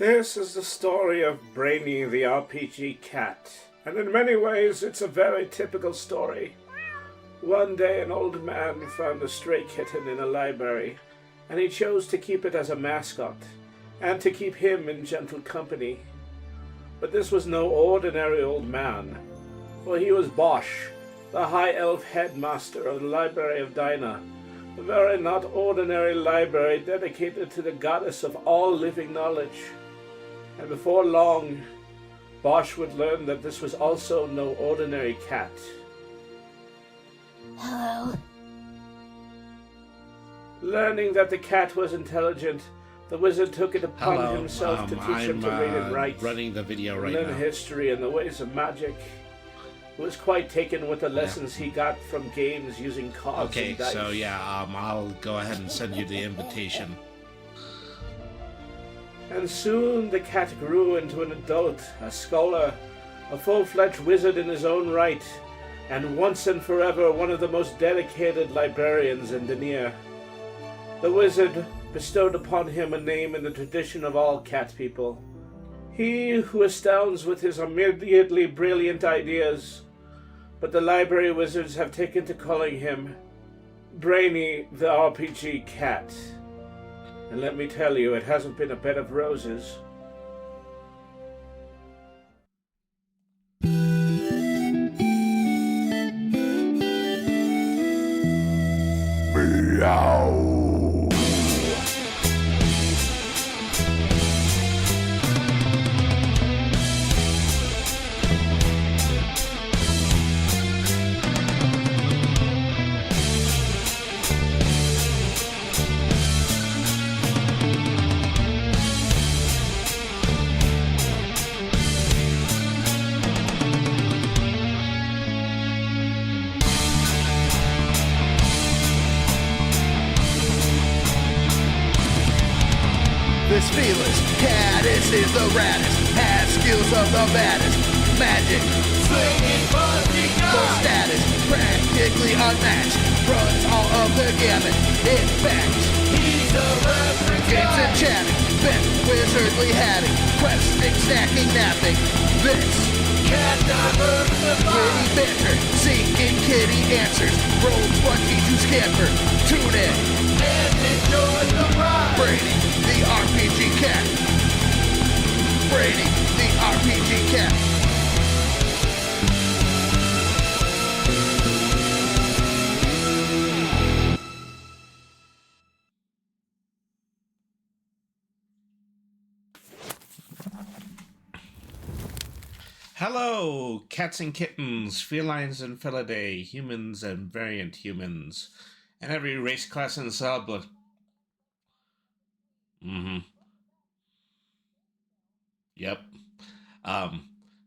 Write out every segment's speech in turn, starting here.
This is the story of Brainy the RPG cat, and in many ways it's a very typical story. One day an old man found a stray kitten in a library, and he chose to keep it as a mascot, and to keep him in gentle company. But this was no ordinary old man, for he was Bosch, the high elf headmaster of the Library of Dinah, a very not ordinary library dedicated to the goddess of all living knowledge. And before long, Bosch would learn that this was also no ordinary cat. Hello. Learning that the cat was intelligent, the wizard took it upon Hello, himself to teach him to read and write, running the video right learn now. history and the ways of magic. He was quite taken with the lessons he got from games using cards Okay, and dice. so yeah, I'll go ahead and send you the invitation. And soon the cat grew into an adult, a scholar, a full-fledged wizard in his own right, and once and forever one of the most dedicated librarians in Denier. The wizard bestowed upon him a name in the tradition of all cat people. He who astounds with his immediately brilliant ideas. But the library wizards have taken to calling him Brainy the RPG cat. And let me tell you, it hasn't been a bed of roses. Meow. This fearless caddis is the raddest, has skills of the baddest, magic, slinging buzzing for status, practically unmatched, runs all of the gamut, in fact, he's a reference games and chatting, bent wizardly hatting, questing, snacking, napping, this cat diversified, witty banter, seeking kitty answers, roll 20 to scamper, tune in, and enjoy the ride, Brady, the RPG cat. Brady, the RPG cat. Hello, cats and kittens, felines and felidae, humans and variant humans, and every race, class, and sub. Yep.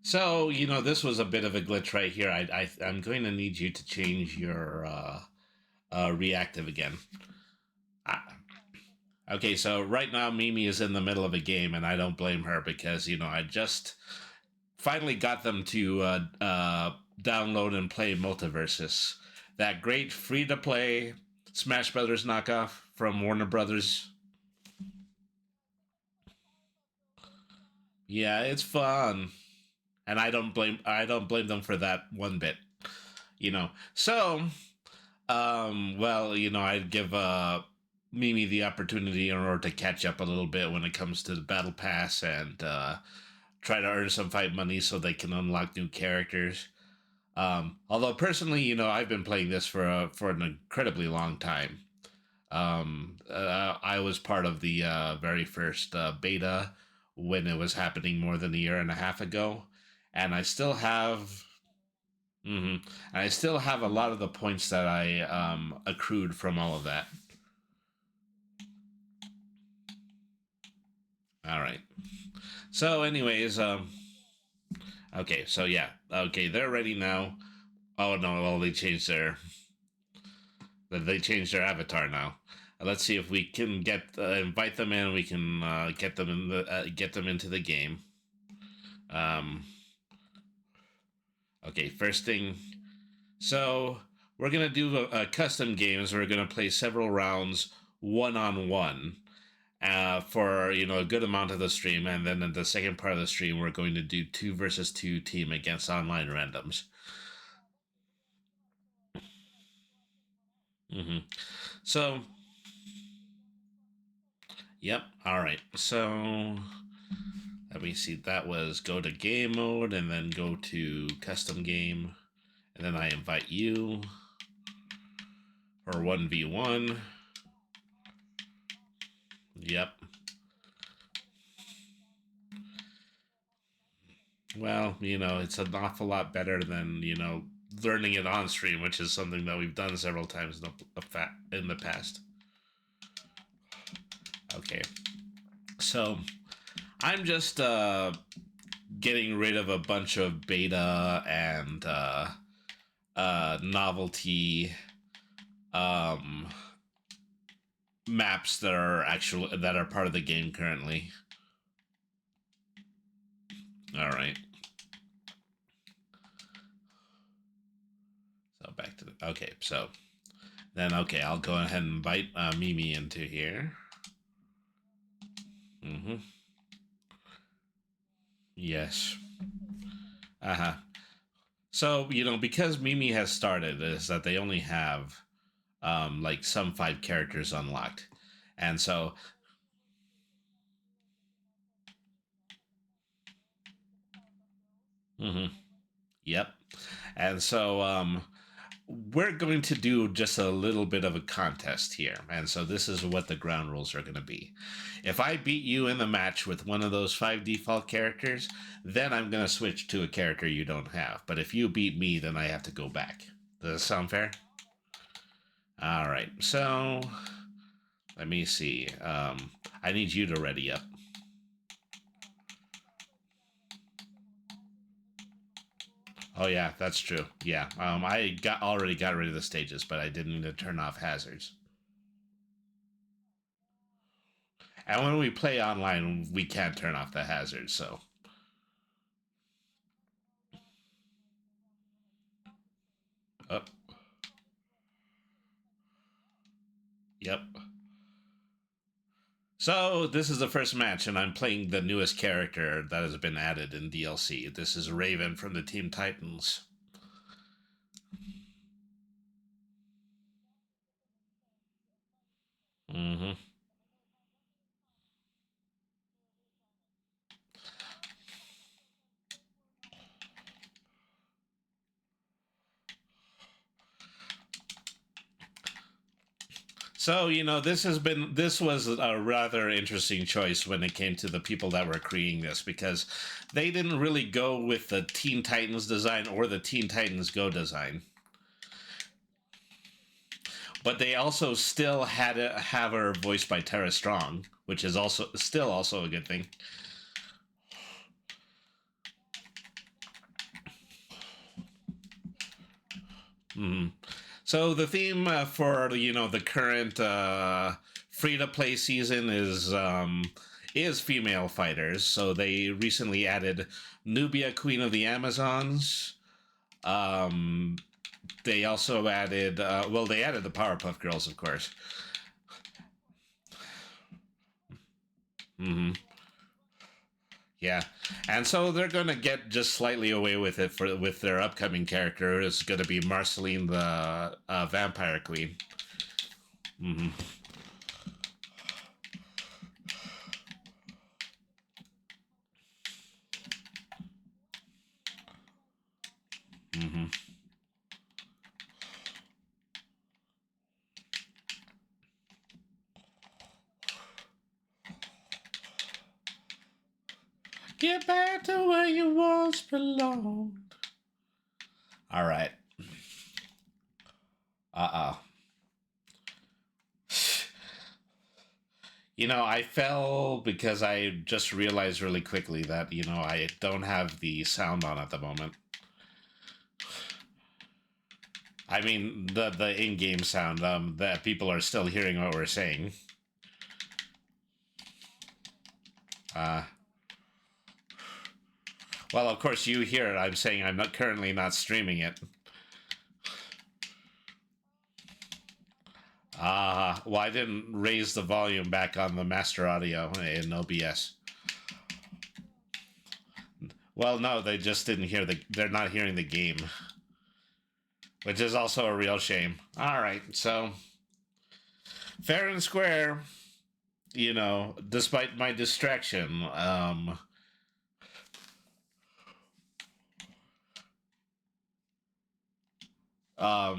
So, this was a bit of a glitch right here. I'm going to need you to change your reactive again. Okay, so right now Mimi is in the middle of a game, and I don't blame her because, I just finally got them to download and play MultiVersus. That great free-to-play Smash Brothers knockoff from Warner Brothers. Yeah, it's fun, and I don't blame them for that one bit, So, I'd give Mimi the opportunity in order to catch up a little bit when it comes to the battle pass and try to earn some fight money so they can unlock new characters. Although personally, I've been playing this for an incredibly long time. I was part of the very first beta when it was happening more than a year and a half ago, and I still have a lot of the points that I accrued from all of that. All right. So, anyways, okay. So yeah, okay, they're ready now. Oh no, well they changed their avatar now. Let's see if we can invite them in. We can get them into the game. Okay, first thing. So we're gonna do a custom games. We're gonna play several rounds 1-on-1, for a good amount of the stream, and then in the second part of the stream, we're going to do 2 versus 2 team against online randoms. So, yep. All right. So let me see. That was go to game mode and then go to custom game, and then I invite you for 1v1. Yep. Well, it's an awful lot better than, learning it on stream, which is something that we've done several times in the past. Okay. So, I'm just getting rid of a bunch of beta and novelty maps that are part of the game currently. All right. So back to okay. So then I'll go ahead and invite Mimi into here. Yes. So because Mimi has started, is that they only have like some 5 characters unlocked, and so. Yep. And so we're going to do just a little bit of a contest here. And so this is what the ground rules are going to be. If I beat you in the match with one of those 5 default characters, then I'm going to switch to a character you don't have. But if you beat me, then I have to go back. Does that sound fair? All right. So let me see. I need you to ready up. Oh yeah, that's true. Yeah, I already got rid of the stages, but I didn't need to turn off hazards. And when we play online, we can't turn off the hazards, so. Oh. Yep. So this is the first match, and I'm playing the newest character that has been added in DLC. This is Raven from the Teen Titans. So, this was a rather interesting choice when it came to the people that were creating this, because they didn't really go with the Teen Titans design or the Teen Titans Go design. But they also still had have her voiced by Tara Strong, which is still a good thing. So the theme for the current free-to-play season is female fighters. So they recently added Nubia, Queen of the Amazons. They also added they added the Powerpuff Girls, of course. Yeah, and so they're gonna get just slightly away with it with their upcoming character. It's gonna be Marceline, the Vampire Queen. Get back to where you once belonged. All right. I fell because I just realized really quickly that, I don't have the sound on at the moment. I mean, the in-game sound, that people are still hearing what we're saying. Well, of course you hear it. I'm saying I'm currently not streaming it. Well, I didn't raise the volume back on the master audio in OBS. Well, no, they just didn't hear they're not hearing the game. Which is also a real shame. Alright, so fair and square, you know, despite my distraction,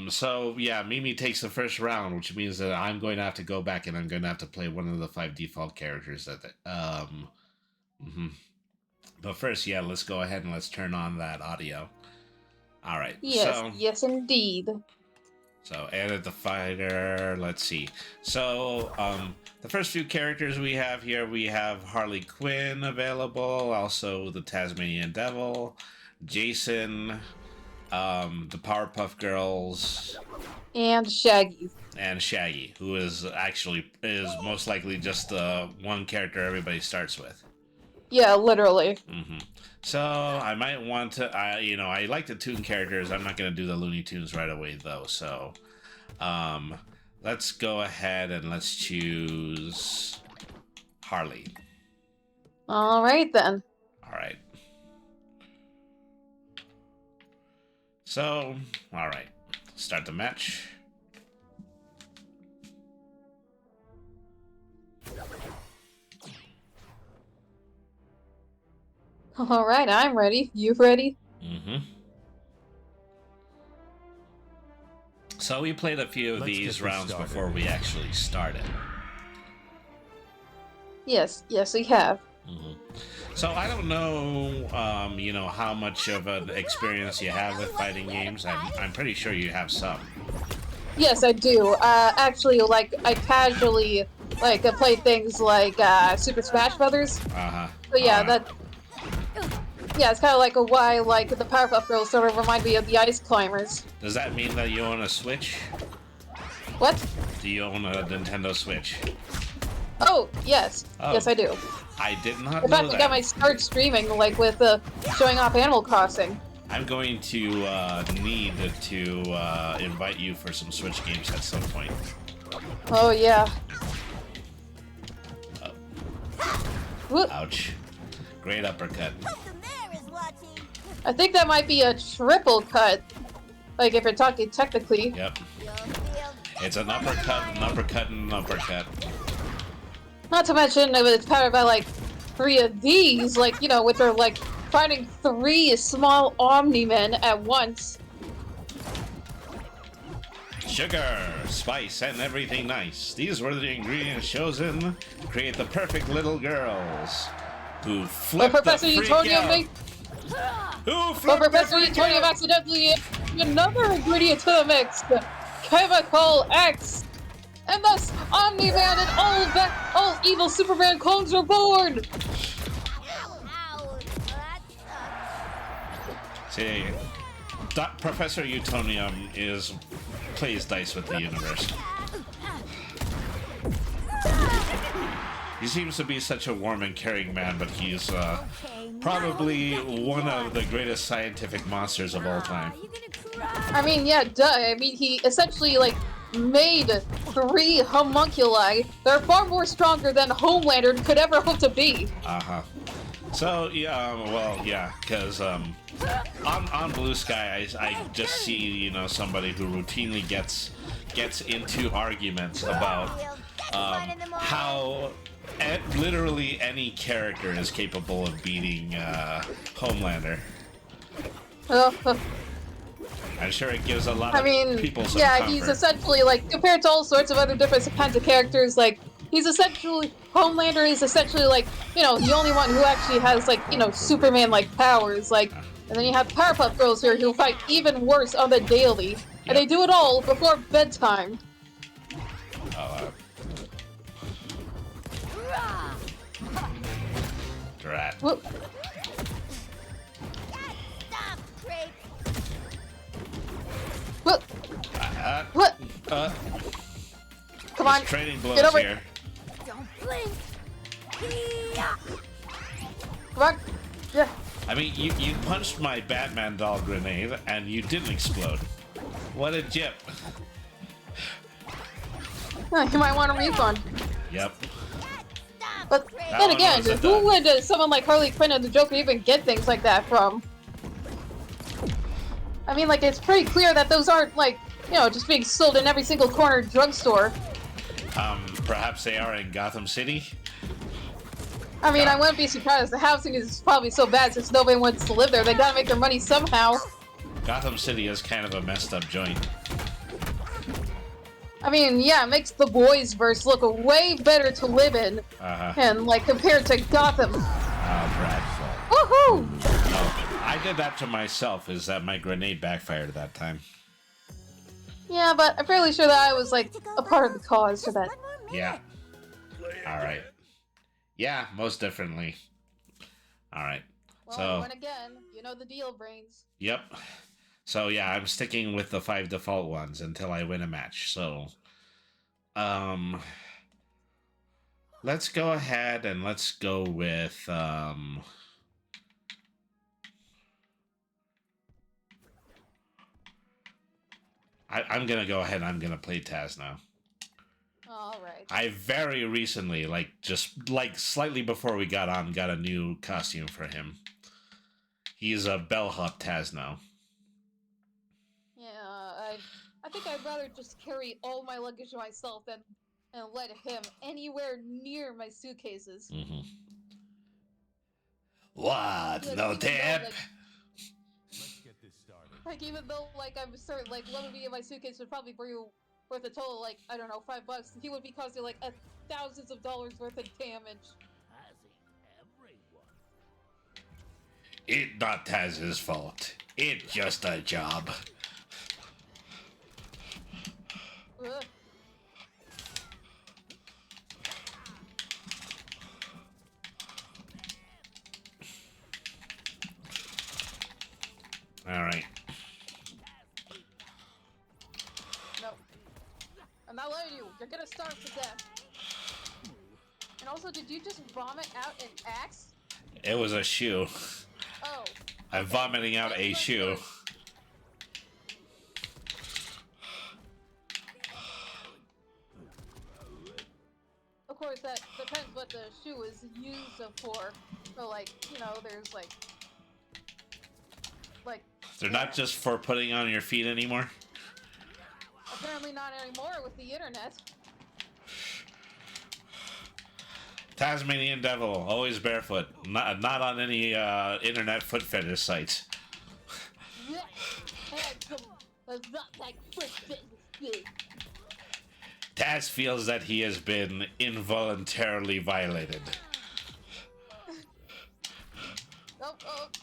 so yeah, Mimi takes the first round, which means that I'm going to have to go back and I'm going to have to play one of the 5 default characters that, But first, yeah, let's go ahead and let's turn on that audio. All right. Yes, yes, indeed. So edit the fighter. Let's see. So the first few characters we have here, we have Harley Quinn available, also the Tasmanian Devil, Jason, the Powerpuff Girls, and Shaggy. And Shaggy, who is most likely just the one character everybody starts with. Yeah, literally. So I might want to, I like the Toon characters. I'm not going to do the Looney Tunes right away, though. So let's go ahead and let's choose Harley. All right, then. All right. So, all right. Start the match. All right, I'm ready. You ready? So we played a few of these rounds before we actually started. Yes, we have. So I don't know, how much of an experience you have with fighting games. I'm pretty sure you have some. Yes, I do. Actually, I casually, play things like, Super Smash Brothers. So yeah, yeah, it's kind of like why, the Powerpuff Girls sort of remind me of the Ice Climbers. Does that mean that you own a Switch? What? Do you own a Nintendo Switch? Oh, yes. Oh. Yes, I do. I did not know In fact, I got my start streaming, with showing off Animal Crossing. I'm going to need to invite you for some Switch games at some point. Oh, yeah. Ouch. Great uppercut. I think that might be a triple cut. If you're talking technically. Yep. It's an uppercut, an uppercut, and an uppercut. Not to mention, it's powered by, 3 of these, which are, fighting 3 small Omni-Men at once. Sugar, spice, and everything nice. These were the ingredients chosen to create the perfect little girls. Who flipped Professor the freak out. Who flipped Professor the freak Utonium out. accidentally added another ingredient to the mix, Chemical X. And thus, Omni-Man and all evil Superman clones are born! See, Professor Utonium plays dice with the universe. He seems to be such a warm and caring man, but he's probably one of the greatest scientific monsters of all time. I mean, yeah, duh. I mean, he essentially, made 3 homunculi that are far more stronger than Homelander could ever hope to be. So, yeah, because on Blue Sky, I just see, somebody who routinely gets into arguments about how literally any character is capable of beating Homelander. I'm sure it gives a lot of people some comfort. He's essentially, compared to all sorts of other different kinds of characters, Homelander is essentially, the only one who actually has, Superman-like powers, and then you have Powerpuff Girls here who fight even worse on the daily, and they do it all before bedtime. Drat. What? What? Come on, trading blows get over here. Don't blink. Come on. Yeah. I mean, you punched my Batman doll grenade, and you didn't explode. What a jip. You might want a refund. Yep. But That then one again, wasn't who done. would someone like Harley Quinn and the Joker even get things like that from? I mean, like, it's pretty clear that those aren't, like, you know, just being sold in every single corner drugstore. Perhaps they are in Gotham City? I mean, I wouldn't be surprised. The housing is probably so bad since nobody wants to live there. They gotta make their money somehow. Gotham City is kind of a messed up joint. I mean, yeah, it makes the boys verse look way better to live in. And, like, compared to Gotham. Bradford. Woohoo! Oh, I did that to myself, is that my grenade backfired that time. Yeah, but I'm fairly sure that I was, like, a part of the cause for that. Yeah. Alright. Yeah, most definitely. Alright. Well, So, and again, you know the deal, Brains. yep. So, yeah, I'm sticking with the 5 default ones until I win a match. So, let's go ahead and let's go with, I'm gonna go ahead and I'm gonna play Taz now. Alright. I very recently, just slightly before we got on, got a new costume for him. He's a bellhop Taz now. Yeah, I think I'd rather just carry all my luggage myself than and let him anywhere near my suitcases. Mm-hmm. What? Yes, No even tip? though, let's get this started. Like, even though, like, I'm certain, like, one of me in my suitcase would probably bring worth a total, like, I don't know, $5, he would be costing, like, thousands of dollars worth of damage. It's not Taz's fault. It's just a job. Ugh. Alright. No. I'm not letting you. You're gonna starve to death. And also, did you just vomit out an axe? It was a shoe. Oh. I'm vomiting out a shoe. Of course, that depends what the shoe is used for. So, like, you know, there's, like... They're not just for putting on your feet anymore? Apparently not anymore with the internet. Tasmanian Devil, always barefoot. Not on any internet foot fetish sites. Taz feels that he has been involuntarily violated. Oh, God.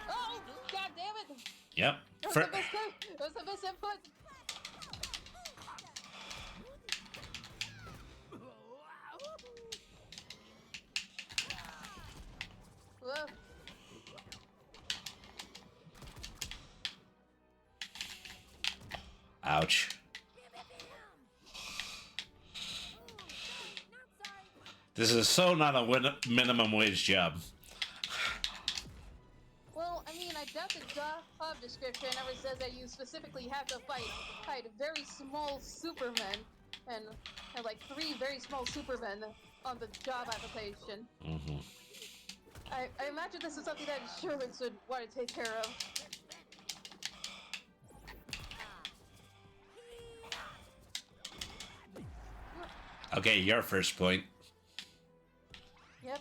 Oh, God damn it! Yep. It was the best input! Whoa. Ouch. This is so not a minimum wage job. Well, I mean, I doubt the job description ever says that you specifically have to fight very small supermen, and like 3 very small supermen on the job application. Mm-hmm. I imagine this is something that insurance would want to take care of. Okay, your first point. Yep.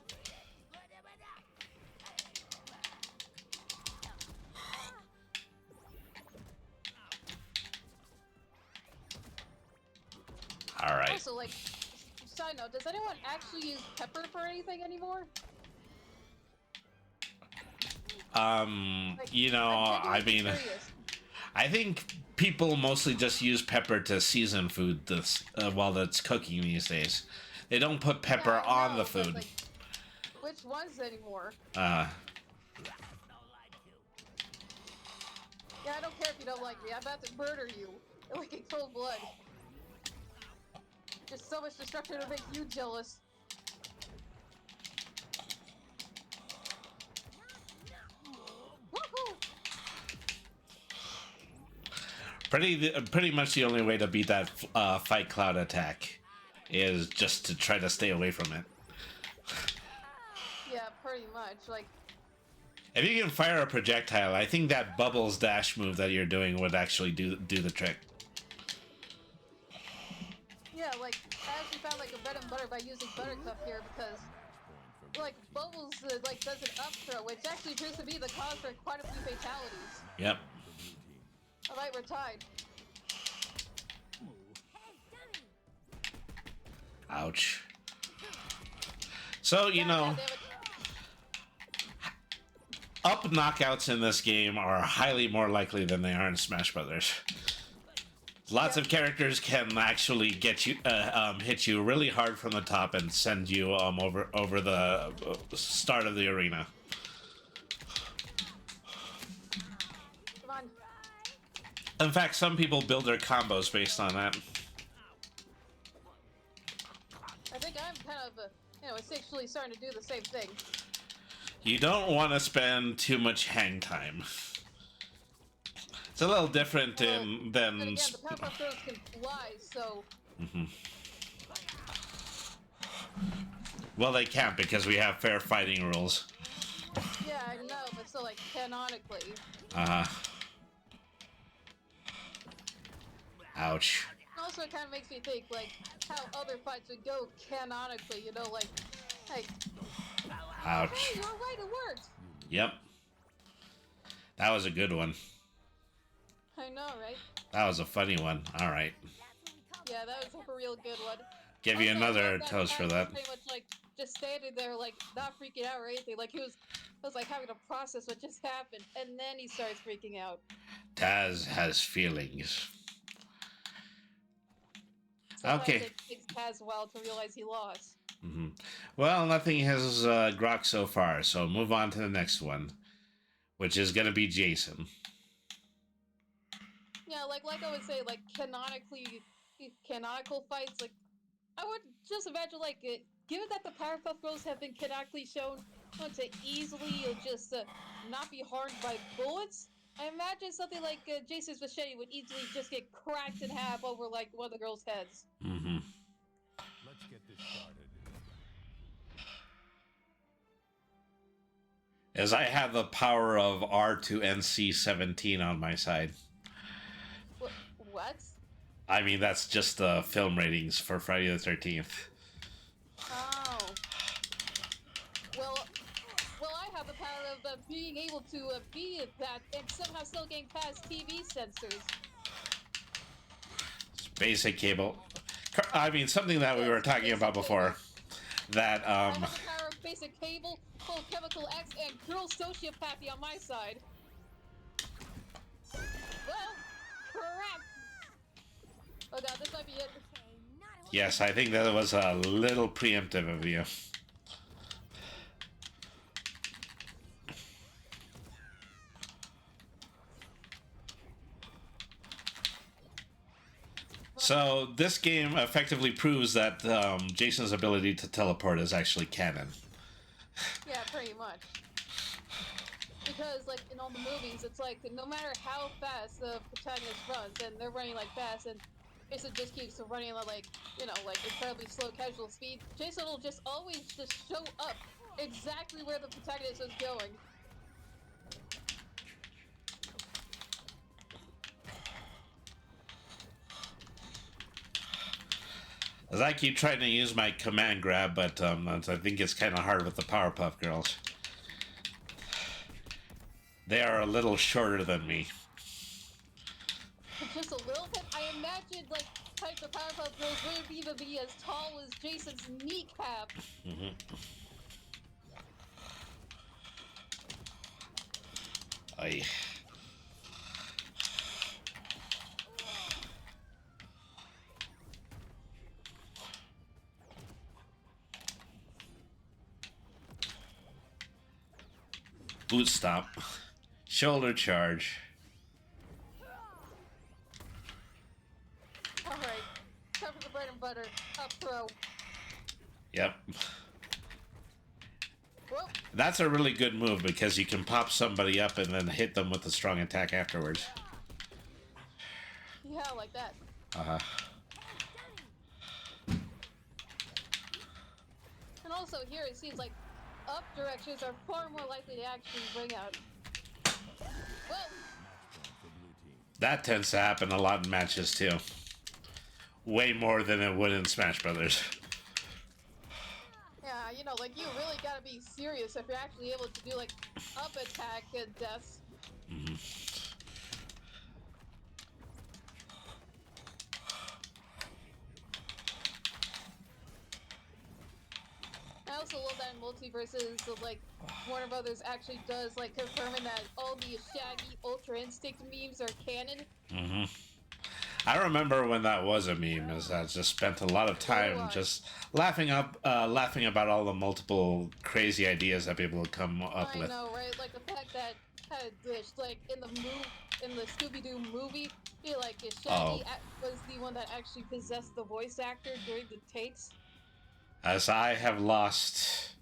Alright. Also, like, side note, does anyone actually use pepper for anything anymore? Like, You know, I mean, curious. I think people mostly just use pepper to season food while it's cooking these days. They don't put pepper Yeah, I on know, the but, food. like, which ones anymore? Uh, Yeah, I don't care if you don't like me. I'm about to murder you. Like in cold blood. Just so much destruction to make you jealous. Woohoo! Pretty much the only way to beat that Fight Cloud attack is just to try to stay away from it. Yeah, pretty much. Like, if you can fire a projectile, I think that Bubbles dash move that you're doing would actually do the trick. yeah, like, I actually found, like, a bread and butter by using Buttercup here because, like, Bubbles, like, does an up throw, which actually appears to be the cause for quite a few fatalities. Yep. Alright, we're tied. Ouch. So, you know, up knockouts in this game are highly more likely than they are in Smash Brothers. Lots of characters can actually get you, hit you really hard from the top and send you over the start of the arena. Come on. In fact, some people build their combos based on that. I think I'm kind of, essentially starting to do the same thing. You don't want to spend too much hang time. It's a little different than... But again, the Powerpuff Girls can fly, so... Well, they can't because we have fair fighting rules. Yeah, I know, but still, like, canonically. Ouch. Also, it kind of makes me think, like, how other fights would go canonically, like... Ouch. Hey, you were right, it worked! Yep. That was a good one. I know, right? That was a funny one. Alright. Yeah, that was a real good one. Give you Also, another that toast for that. Pretty much, like, just standing there, like, not freaking out or anything. Like, he was like, having to process what just happened, and then he starts freaking out. Taz has feelings. Sometimes Okay. it takes Taz a while to realize he lost. Well, nothing has grokked so far, so move on to the next one, which is going to be Jason. Yeah, like I would say, like, canonical fights, like, I would just imagine, like, given that the Powerpuff Girls have been canonically shown to easily just not be harmed by bullets, I imagine something like Jason's machete would easily just get cracked in half over, like, one of the girls' heads. Let's get this started. As I have the power of R2NC17 on my side. What? I mean, that's just the film ratings for Friday the 13th. Oh. Well, I have the power of being able to be that and somehow still getting past TV censors. It's basic cable. I mean, something that we were talking about before. That, I have the power of basic cable, full chemical X, and girl sociopathy on my side. Well, crap! Oh god, this might be it. Yes, I think that was a little preemptive of you. So this game effectively proves that Jason's ability to teleport is actually canon. Yeah, pretty much. Because, like, in all the movies, it's like, no matter how fast the protagonist runs, and they're running, like, fast, and Jason just keeps running at, like, like, incredibly slow, casual speed, Jason will just always just show up exactly where the protagonist is going. As I keep trying to use my command grab, but I think it's kind of hard with the Powerpuff Girls. They are a little shorter than me. Just a little bit? I imagined, like, types of Powerpuff Girls wouldn't even be as tall as Jason's kneecap. Aye. Boot stomp. Shoulder charge. Alright, time for the bread and butter. Up throw. Yep. Whoa. That's a really good move because you can pop somebody up and then hit them with a strong attack afterwards. Yeah, like that. And also here it seems like up directions are far more likely to actually bring out. Well, That tends to happen a lot in matches too. Way more than it would in Smash Brothers. yeah, you know, like you really gotta be serious if you're actually able to do like up attack and deaths. I also love that in MultiVersus, so, like, Warner Brothers actually does, like, confirming that all the Shaggy Ultra Instinct memes are canon. I remember when that was a meme, as I just spent a lot of time just laughing about all the multiple crazy ideas that people would come up with. I know, right? Like the fact that like in the Scooby-Doo movie, like Shaggy was the one that actually possessed the voice actor during the takes. As I have lost,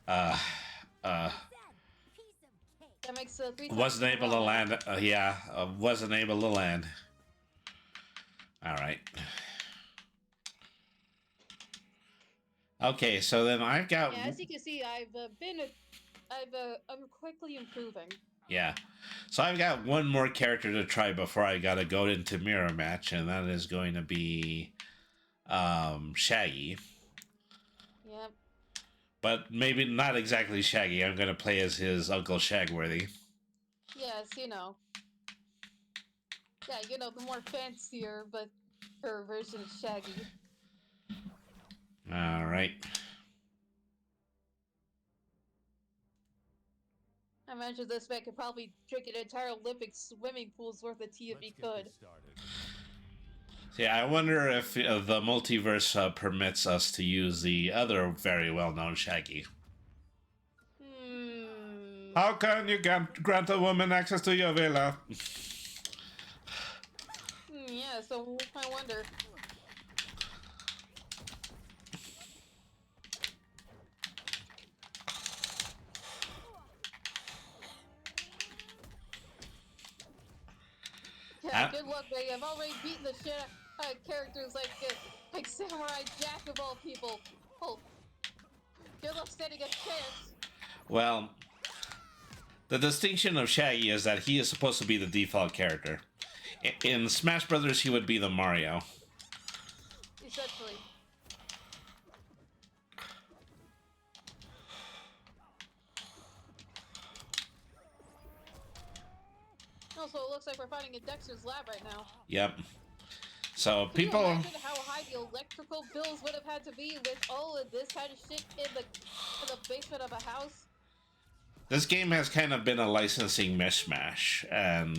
That makes 3 times wasn't able to land. Wasn't able to land. All right. Okay, so then I've got. Yeah, as you can see, I'm quickly improving. Yeah, so I've got one more character to try before I gotta go into mirror match, and that is going to be, Shaggy. Yep. But maybe not exactly Shaggy. I'm gonna play as his Uncle Shagworthy. Yes, you know. Yeah, you know, the more fancier, but her version of Shaggy. Alright. I imagine this man could probably drink an entire Olympic swimming pool's worth of tea if he could. Yeah, I wonder if the multiverse permits us to use the other very well-known Shaggy. How can you grant a woman access to your villa? Yeah, so I wonder. Yeah, good luck, buddy. I've already beaten the shit out of characters like Samurai Jack of all people. Oh, good luck standing a chance. Well, the distinction of Shaggy is that he is supposed to be the default character. In Smash Brothers, he would be the Mario. Essentially. Also, it looks like we're fighting in Dexter's lab right now. Yep. So Can people. you imagine how high the electrical bills would have had to be with all of this kind of shit in the basement of a house? This game has kind of been a licensing mishmash, and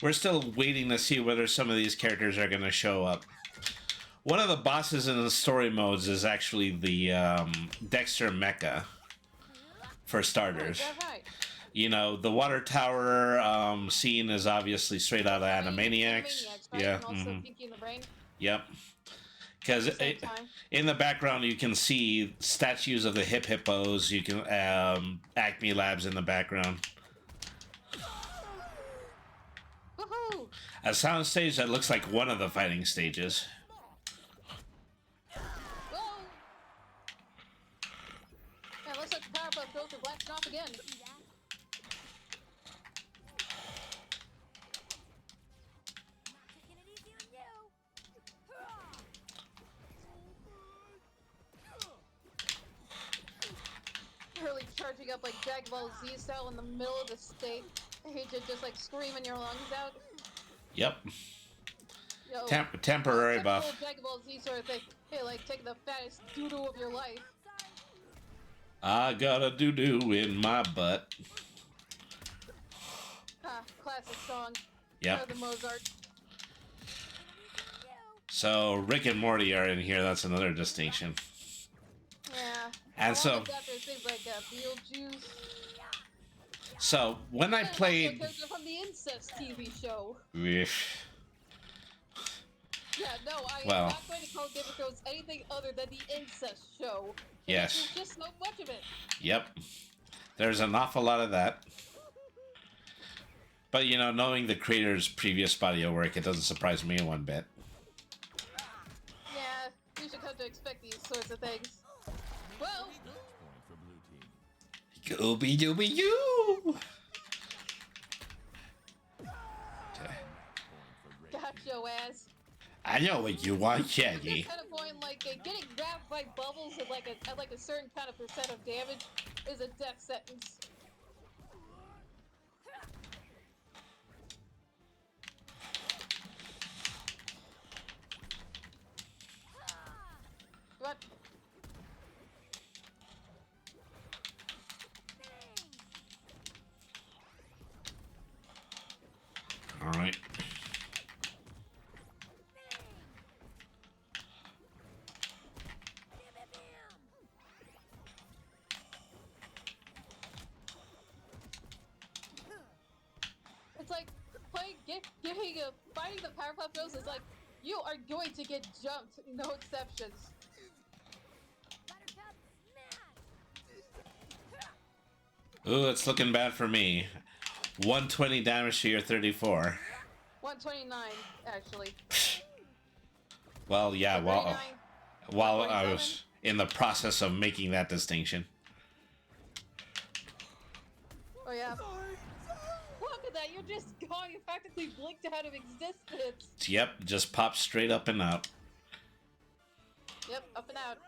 we're still waiting to see whether some of these characters are going to show up. One of the bosses in the story modes is actually the Dexter Mecha, for starters. Oh, is that right? The water tower scene is obviously straight out of Animaniacs. Right? Yeah. And also Pinky in the Brain. Yep. Because in the background you can see statues of the Hip Hippos. You can Acme Labs in the background. Woohoo! A soundstage that looks like one of the fighting stages. Whoa! Yeah, looks like the Powerpuff Girls are blasting off again. Really charging up like Dragon Ball Z style in the middle of the state. I hate to just like screaming your lungs out. Yep. Yo, temporary buff. Dragon Ball Z sort of thing. Hey, like taking the fattest doo-doo of your life. I got a doo-doo in my butt. Ah, classic song. Yep. The Mozart. So Rick and Morty are in here. That's another distinction. Yeah. And so. Things like Beetlejuice. So when I played. Character from the Incest TV show. Yeah, no, I'm not going to call Game of Thrones anything other than the Incest show. Yes. There's just so much of it. Yep. There's an awful lot of that. But, you know, knowing the creator's previous audio work, it doesn't surprise me one bit. Yeah, you should come to expect these sorts of things. Well, Gooby dooby you! got your ass. I know what you want, Shaggy. Kind of point like getting grabbed by bubbles at like a certain kind of percent of damage is a death sentence. What? All right. It's like fighting the Powerpuff Girls is like you are going to get jumped, no exceptions. Ooh, it's looking bad for me. 120 damage to your 34. 129, actually. Well, yeah, while I 147? was in the process of making that distinction. Oh yeah. Look at that, you're just gone. You practically blinked out of existence. Yep, just popped straight up and out. Yep, up and out.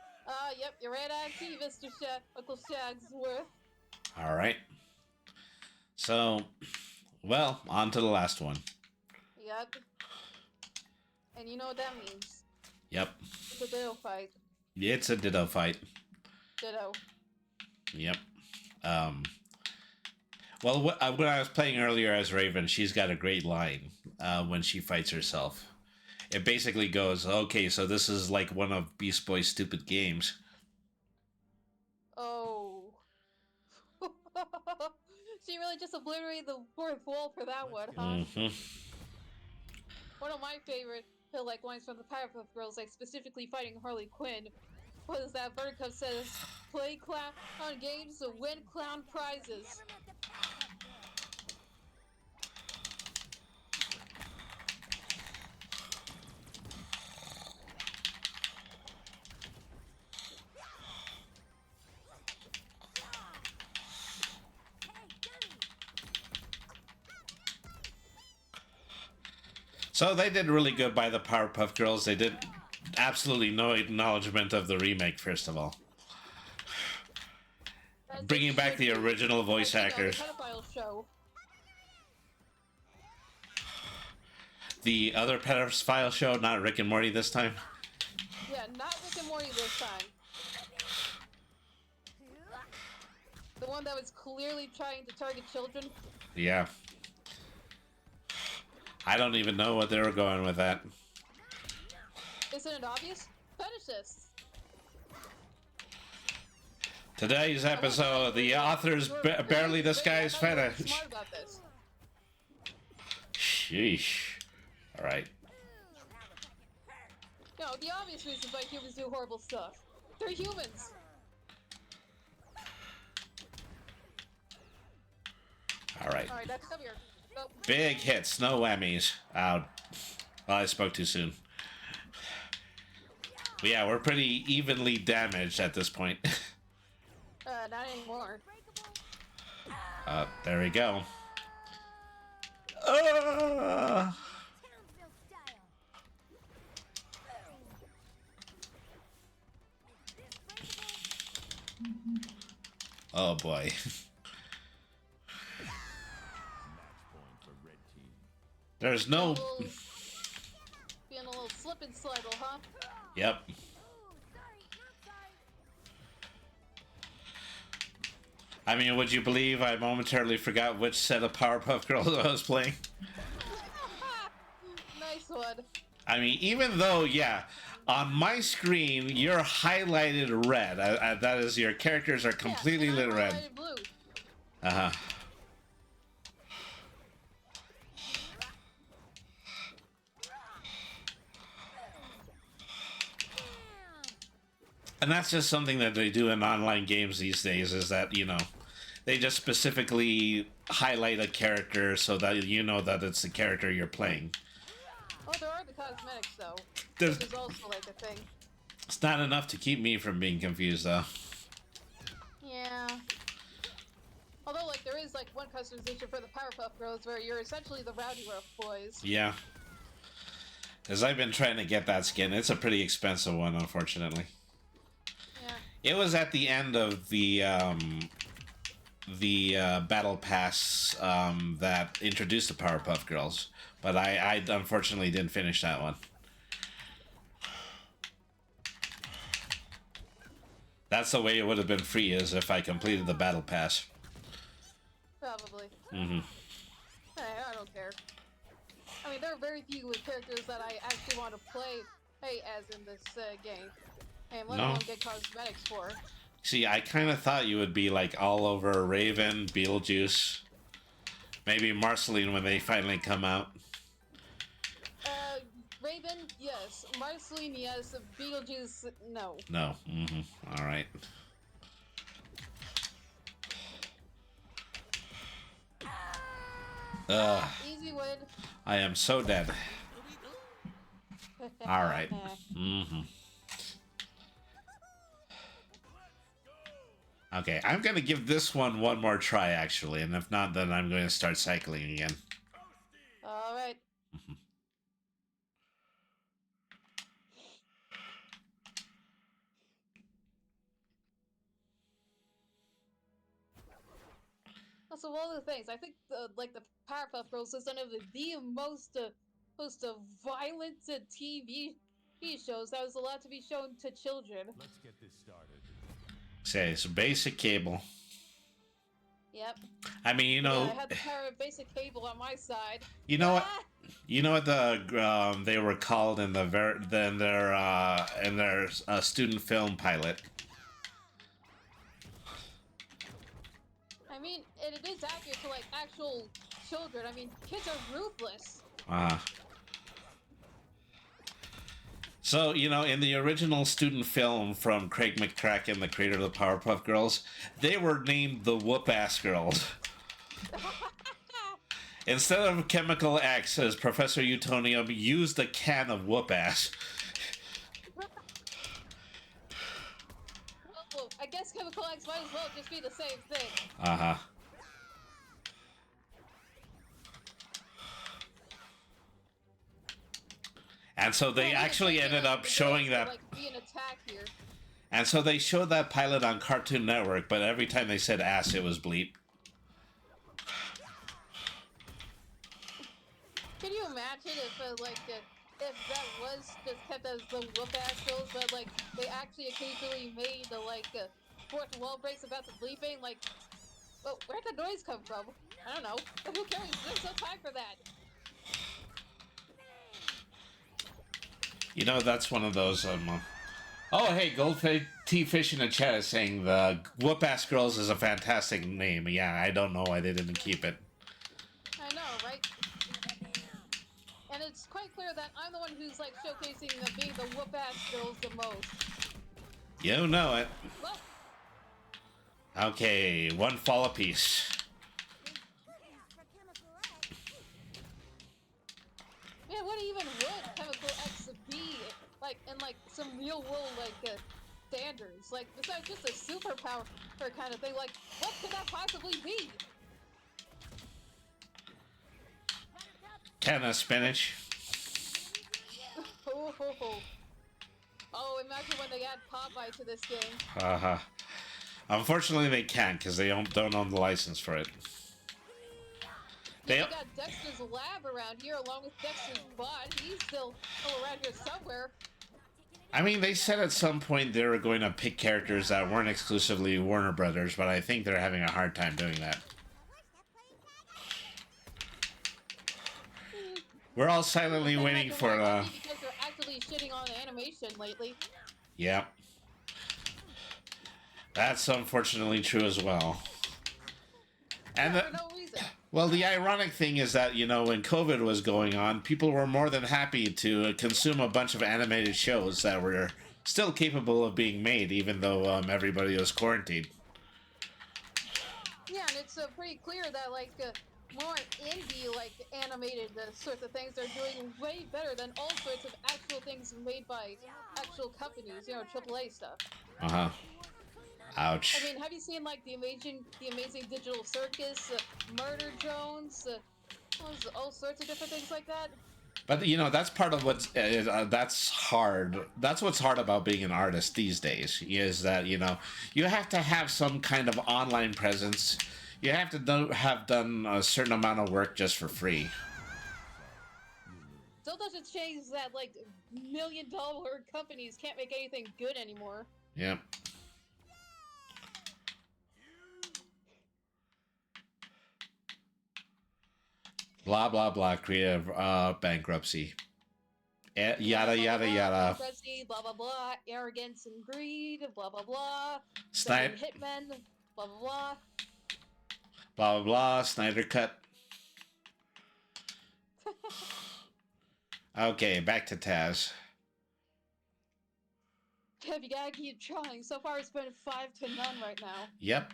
Yep, you're right on T, Mr. Uncle Shagsworth. All right. So, well, on to the last one. Yep. And you know what that means. Yep. It's a ditto fight. It's a ditto fight. Ditto. Yep. Well, when I was playing earlier as Raven, she's got a great line when she fights herself. It basically goes, okay, so this is like one of Beast Boy's stupid games. Oh. She really just obliterated the fourth wall for that one, huh? Mm-hmm. One of my favorite like lines from the Powerpuff Girls, like specifically fighting Harley Quinn, was that Buttercup says, "Play clown on games to win clown prizes." So they did really good by the Powerpuff Girls. They did absolutely no acknowledgement of the remake, first of all. Bringing back the original voice actors. The other pedophile show, not Rick and Morty this time. Yeah, not Rick and Morty this time. The one that was clearly trying to target children. Yeah. I don't even know what they were going with that. Isn't it obvious? Fetishists. Today's episode, the author's barely this guy's fetish. Smart about this. Sheesh. All right. No, the obvious reason why humans do horrible stuff. They're humans. All right. All right, that's come here. Nope. Big hits, no whammies. Well, I spoke too soon. But yeah, we're pretty evenly damaged at this point. Not anymore. There we go. Oh boy. There's no... Being a little slip and slide, huh? Yep. I mean, would you believe I momentarily forgot which set of Powerpuff Girls I was playing? Nice one. I mean, even though, yeah, on my screen, you're highlighted red. That is, your characters are completely lit red. Blue. Uh-huh. And that's just something that they do in online games these days, is that, you know, They just specifically highlight a character so that you know that it's the character you're playing. Oh, there are the cosmetics, though. There's, Which is also like a thing. it's not enough to keep me from being confused, though. Yeah. Although, like, there is, like, one customization for the Powerpuff Girls where you're essentially the Rowdy Rough Boys. Yeah. Because I've been trying to get that skin. It's a pretty expensive one, unfortunately. Yeah. It was at the end of the Battle Pass that introduced the Powerpuff Girls. But I unfortunately didn't finish that one. That's the way it would have been free, is if I completed the Battle Pass. Probably. Mm-hmm. Hey, I don't care. I mean, there are very few characters that I actually want to play, as in this game. And let alone get cosmetics for. See, I kind of thought you would be like all over Raven, Beetlejuice, maybe Marceline when they finally come out. Raven, yes. Marceline, yes. Beetlejuice, no. No. Mm-hmm. All right. Easy win. I am so dead. All right. Mm-hmm. Okay, I'm going to give this one more try, actually, and if not, then I'm going to start cycling again. All right. Mm-hmm. Also, one of the things, I think, like, the Powerpuff Girls is one of the most violent TV shows that was allowed to be shown to children. Let's get this started. Say, it's a basic cable. Yep. I mean, you know... Yeah, I had the power of basic cable on my side. You know what? You know what they were called in their student film pilot? I mean, it is accurate to, like, actual children. I mean, kids are ruthless. So, you know, in the original student film from Craig McCracken, the creator of the Powerpuff Girls, they were named the Whoop-Ass Girls. Instead of Chemical X, as Professor Utonium used a can of Whoop-Ass. Well, I guess Chemical X might as well just be the same thing. Uh-huh. And so they actually ended up showing that... Like, be an attack here. And so they showed that pilot on Cartoon Network, but every time they said ass, it was bleep. Can you imagine if, if that was just kept as the whoop-ass girls, but, like, they actually occasionally made, fourth wall breaks about the bleeping? Like, well, where'd the noise come from? I don't know. But who cares? There's no time for that. You know, that's one of those, Oh, hey, Goldfish T-Fish in the chat is saying the Whoop-Ass Girls is a fantastic name. Yeah, I don't know why they didn't keep it. I know, right? And it's quite clear that I'm the one who's, like, showcasing being the Whoop-Ass Girls the most. You know it. Well, Okay, one fall apiece. man, what even would Chemical X be? Like, in, like, some real-world, standards? Like, besides just a superpower kind of thing, like, what could that possibly be? Can of spinach. Oh, imagine when they add Popeye to this game. Uh-huh. Unfortunately, they can't, because they don't own the license for it. They got Dexter's lab around here, along with Dexter's bot. He's still around here somewhere. I mean, they said at some point they were going to pick characters that weren't exclusively Warner Brothers, but I think they're having a hard time doing that. We're all silently waiting for, because they're actively shitting on animation lately. Yeah. That's unfortunately true as well. And For no reason. well, the ironic thing is that, you know, when COVID was going on, people were more than happy to consume a bunch of animated shows that were still capable of being made, even though everybody was quarantined. Yeah, it's pretty clear that like more indie like animated sorts of things are doing way better than all sorts of actual things made by actual companies. You know, AAA stuff. Ouch. I mean, have you seen like the Amazing Digital Circus, Murder Drones, all sorts of different things like that? But you know, that's part of what's that's hard. That's what's hard about being an artist these days is that you know you have to have some kind of online presence. You have to have done a certain amount of work just for free. Still doesn't change that like $1 million companies can't make anything good anymore. Yep. Blah blah blah. Creative bankruptcy. Yada yada yada. Bankruptcy, blah blah blah. Arrogance and greed. Blah blah blah. Snipe. Hitmen. Blah blah blah. Blah blah blah. Snyder cut. Okay, back to Taz. You gotta keep trying. So far, it's been 5-0 right now. Yep.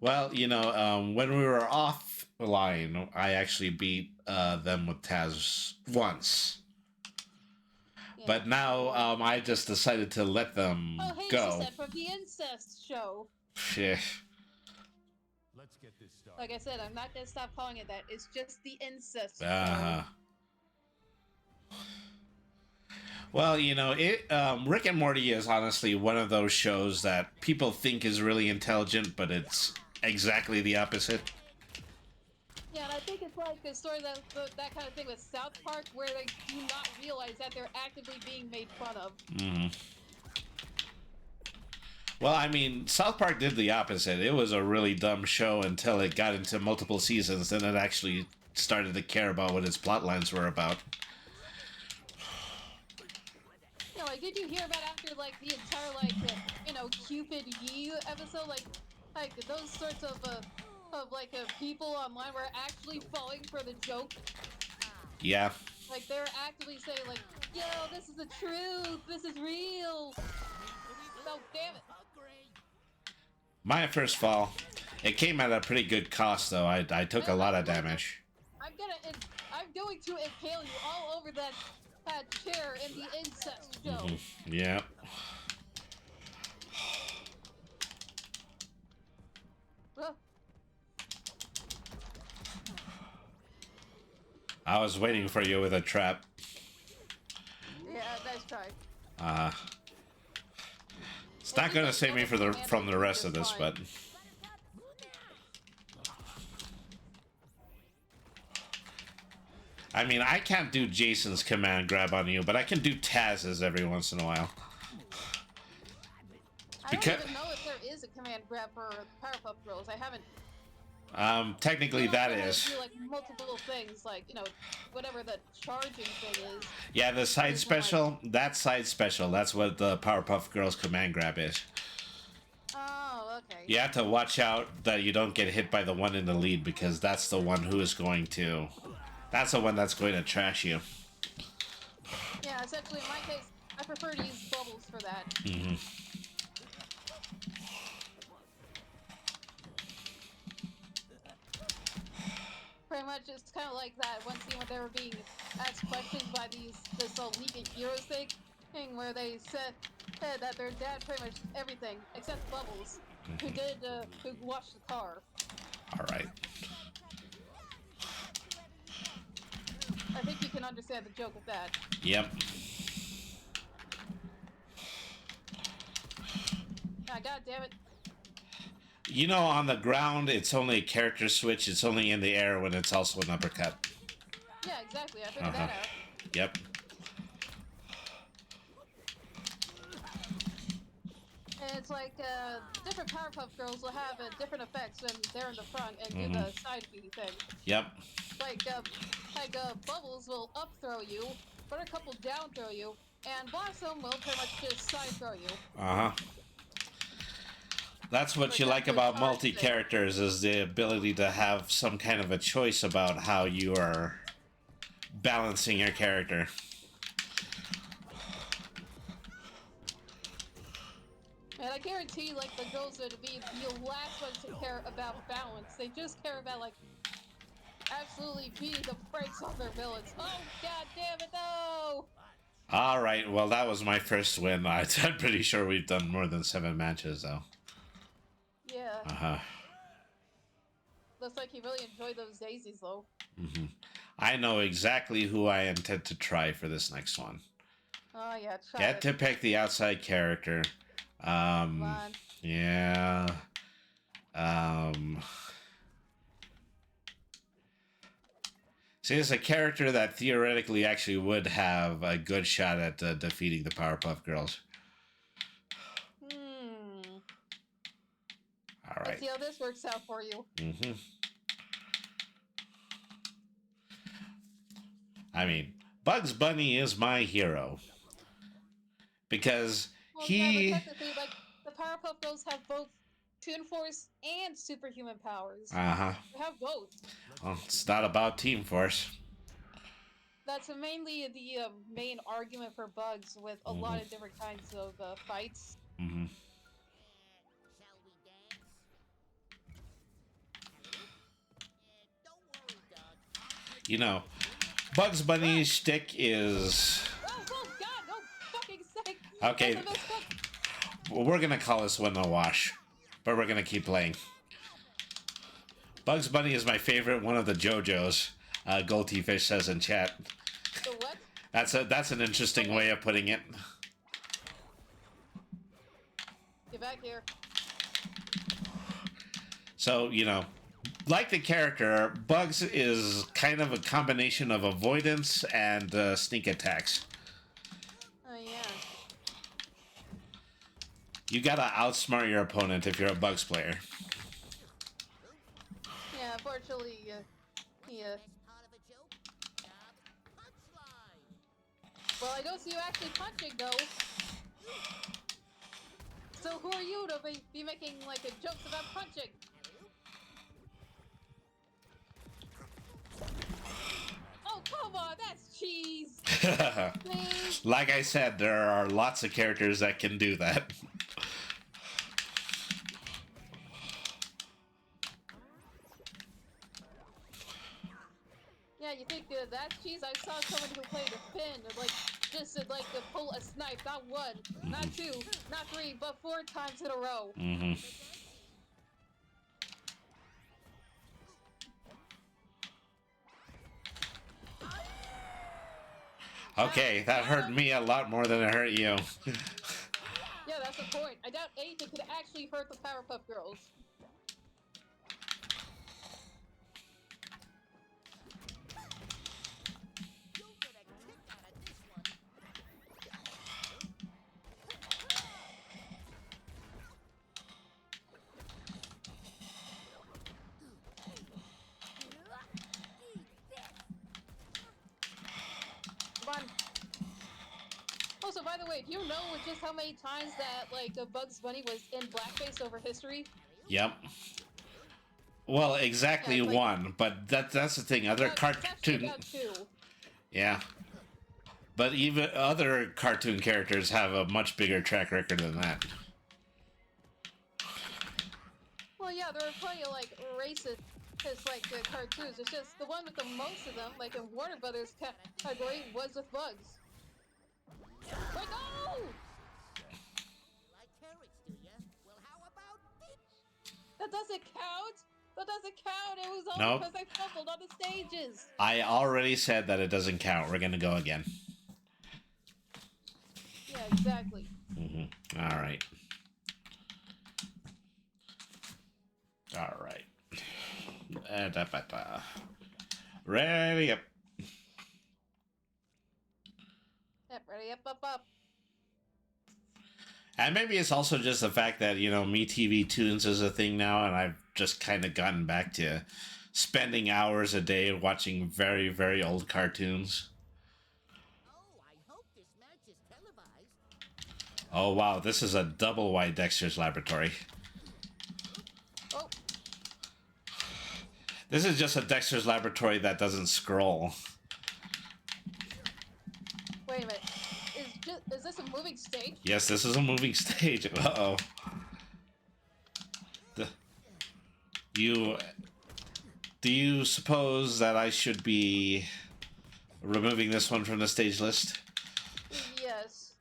Well, you know, when we were offline, I actually beat them with Taz once. Yeah. But now I just decided to let them go. She said from the incest show. Yeah. Let's get this started. Like I said, I'm not gonna stop calling it that. It's just the incest show. Well, you know, Rick and Morty is honestly one of those shows that people think is really intelligent, but it's exactly the opposite. Yeah, and I think it's like a story that kind of thing with South Park, where they do not realize that they're actively being made fun of. Mm-hmm. Well, I mean, South Park did the opposite. It was a really dumb show until it got into multiple seasons, then it actually started to care about what its plot lines were about. You know, like, did you hear about after, like, the entire, like, you know, Cupid Yee episode? Like those sorts of people online were actually falling for the joke. Yeah. Like, they're actively saying, like, yo, this is the truth, this is real. Oh, damn it. My first fall, it came at a pretty good cost, though. I took a lot of damage. I'm going to impale you all over that chair in the incest show. Mm-hmm. Yeah. I was waiting for you with a trap. Yeah, nice try. It's not gonna save me from the rest of this, but I mean, I can't do Jason's command grab on you, but I can do Taz's every once in a while. I don't even know if there is a command grab for Powerpuff Girls. I haven't. Technically that is. Do, like, multiple things, like, you know, whatever the charging thing is. Yeah, the side special, that's side special. That's what the Powerpuff Girls command grab is. Oh, okay. You have to watch out that you don't get hit by the one in the lead, because that's the one who is going to... That's the one that's going to trash you. Yeah, essentially, in my case, I prefer to use bubbles for that. Mm-hmm. Pretty much, it's kind of like that one scene where they were being asked questions by this League of Heroes thing, where they said that their dad pretty much everything except Bubbles, who washed the car. All right. I think you can understand the joke of that. Yep. Ah, God damn it. You know, on the ground, it's only a character switch. It's only in the air when it's also an uppercut. Yeah, exactly. I figured that out. Yep. And it's like, different Powerpuff Girls will have different effects when they're in the front and do the side view thing. Yep. Like Bubbles will up throw you, Buttercup will down throw you, and Blossom will pretty much just side throw you. Uh-huh. That's what you like about multi-characters, is the ability to have some kind of a choice about how you are balancing your character. And I guarantee, like, the girls would be the last ones to care about balance. They just care about, like, absolutely beating the brakes on their villains. Oh, god damn it, no! All right, well, that was my first win. I'm pretty sure we've done more than 7 matches, though. Yeah. Uh-huh. Looks like he really enjoyed those daisies, though. Mm-hmm. I know exactly who I intend to try for this next one. Oh, yeah, try Get it. to pick the outside character. Come on. Yeah. See, it's a character that theoretically actually would have a good shot at defeating the Powerpuff Girls. Hmm. All right. Let's see how this works out for you. Mm-hmm. I mean, Bugs Bunny is my hero. Because Well, he... yeah, but technically, like, the Powerpuff Girls have both Toon Force and superhuman powers. Uh-huh. They have both. Well, it's not about Team Force. That's mainly the main argument for Bugs with a lot of different kinds of fights. Mm-hmm. Shall we dance? Don't worry, Doug. You know, Bugs Bunny's shtick is... Oh God, no fucking sake! Okay. That's the best part. Well, we're gonna call this one a wash, but we're gonna keep playing. Bugs Bunny is my favorite one of the JoJos. Goldie Fish says in chat. The what? That's an interesting way of putting it. Get back here. So, you know, like the character, Bugs is kind of a combination of avoidance and sneak attacks. Oh yeah. You gotta outsmart your opponent if you're a Bugs player. Yeah, unfortunately, well, I don't see you actually punching, though. So who are you to be making, like, jokes about punching? Oh, come on, that's cheese! Please? Like I said, there are lots of characters that can do that. Yeah, you think that's cheese? I saw someone who played a Finn, like, just pull a snipe, not one, not two, not three, but 4 times in a row. Mm-hmm. Okay, that hurt me a lot more than it hurt you. Yeah, that's the point. I doubt anything could actually hurt the Powerpuff Girls. Come on. Also, by the way, do you know just how many times that, like, Bugs Bunny was in blackface over history? Yep. Well, exactly Yeah, like, one, but that's the thing. Other cartoon... about 2. Yeah. But even other cartoon characters have a much bigger track record than that. Well, yeah, there are plenty of, like, racist, like, cartoons. It's just the one with the most of them, like, in Warner Brothers category, was with Bugs. Wait, no! Like carrots, do ya? Well, how about this? That doesn't count! That doesn't count! It was all Nope. because I fumbled on the stages! I already said that it doesn't count. We're gonna go again. Yeah, exactly. Mm-hmm. All right. All right. Ready up. Yep, ready, up. And maybe it's also just the fact that, you know, MeTV Tunes is a thing now, and I've just kind of gotten back to spending hours a day watching very, very old cartoons. Oh, I hope this match is televised. Oh, wow, this is a double wide Dexter's Laboratory. Oh, This is just a Dexter's Laboratory that doesn't scroll. wait a minute. Is Is this a moving stage? Yes, this is a moving stage. Uh-oh. Do you suppose that I should be removing this one from the stage list? Yes.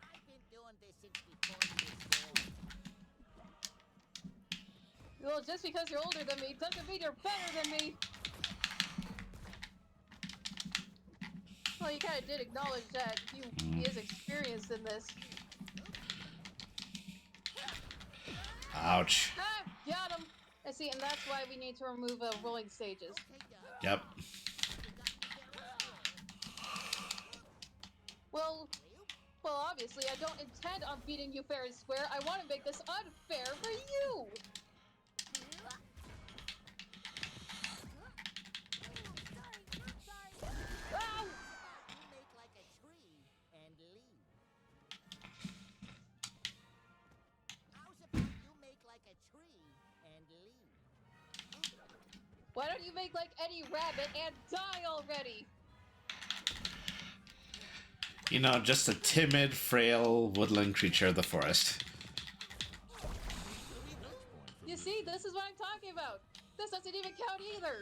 I've been doing this since before you was Well, just because you're older than me doesn't mean you're better than me. Well, you kind of did acknowledge that he is experienced in this. Ouch. Ah, got him. I see, and that's why we need to remove rolling stages. Yep. Well, obviously, I don't intend on beating you fair and square. I want to make this unfair for you. Ow! You make like a tree and leave. How's about you make like a tree and leave? Why don't you make like any rabbit and die already? You know, just a timid, frail woodland creature of the forest. You see, this is what I'm talking about. This doesn't even count either.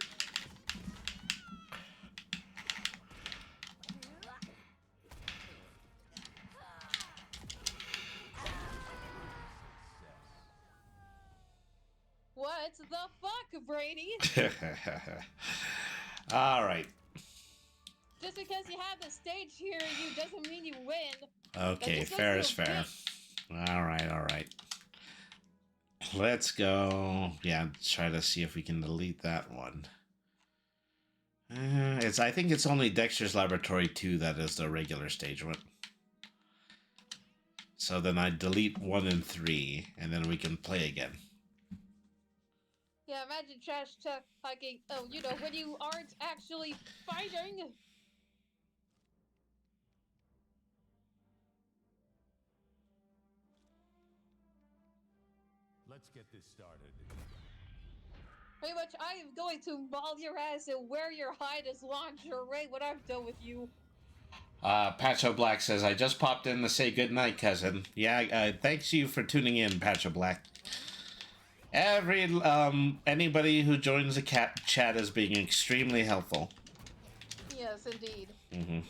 What the fuck, Brady? All right. Just because you have the stage here, you doesn't mean you win. Okay, fair is fair. All right. Let's go. Yeah, try to see if we can delete that one. I think it's only Dexter's Laboratory 2 that is the regular stage one. So then I delete 1 and 3, and then we can play again. Yeah, imagine trash talking. Oh, you know, when you aren't actually fighting. Let's get this started. Pretty much, I am going to maul your ass and wear your hide as lingerie when I'm done with you. Patcho Black says, I just popped in to say goodnight, cousin. Yeah, thanks you for tuning in, Patcho Black. Anybody who joins the chat is being extremely helpful. Yes, indeed. Mm-hmm.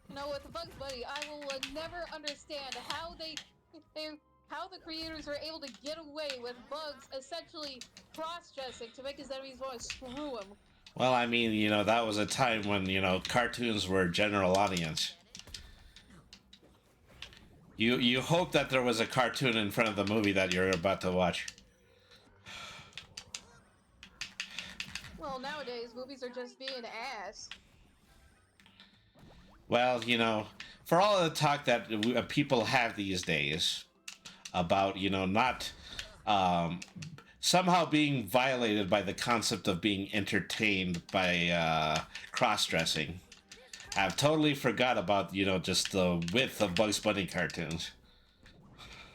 You know, with Bugs Bunny, I will never understand how how the creators were able to get away with Bugs essentially cross-dressing to make his enemies want to screw him. Well, I mean, you know, that was a time when, you know, cartoons were general audience. You hope that there was a cartoon in front of the movie that you're about to watch. Well, nowadays, movies are just being ass. Well, you know, for all of the talk that people have these days about, you know, not somehow being violated by the concept of being entertained by cross-dressing, I've totally forgot about, you know, just the width of Bugs Bunny cartoons.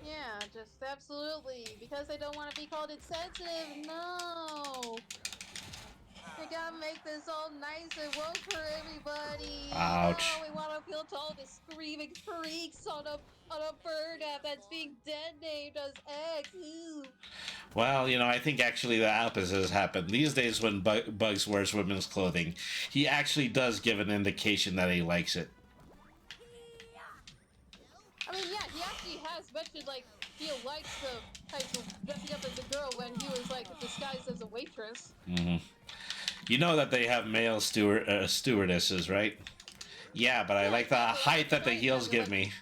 Yeah, just absolutely. Because they don't want to be called insensitive. No. They gotta make this all nice and woke for everybody. Ouch. Oh, we want to appeal to all the screaming freaks on a bird app that's being dead named as X. Ooh. Well, you know, I think actually the opposite has happened. These days when Bugs wears women's clothing, he actually does give an indication that he likes it. I mean, yeah, he actually has mentioned, like, he likes the type of dressing up as a girl when he was, like, disguised as a waitress. Mm-hmm. You know that they have male stewardesses, right? Yeah, but I like the height that the heels give me.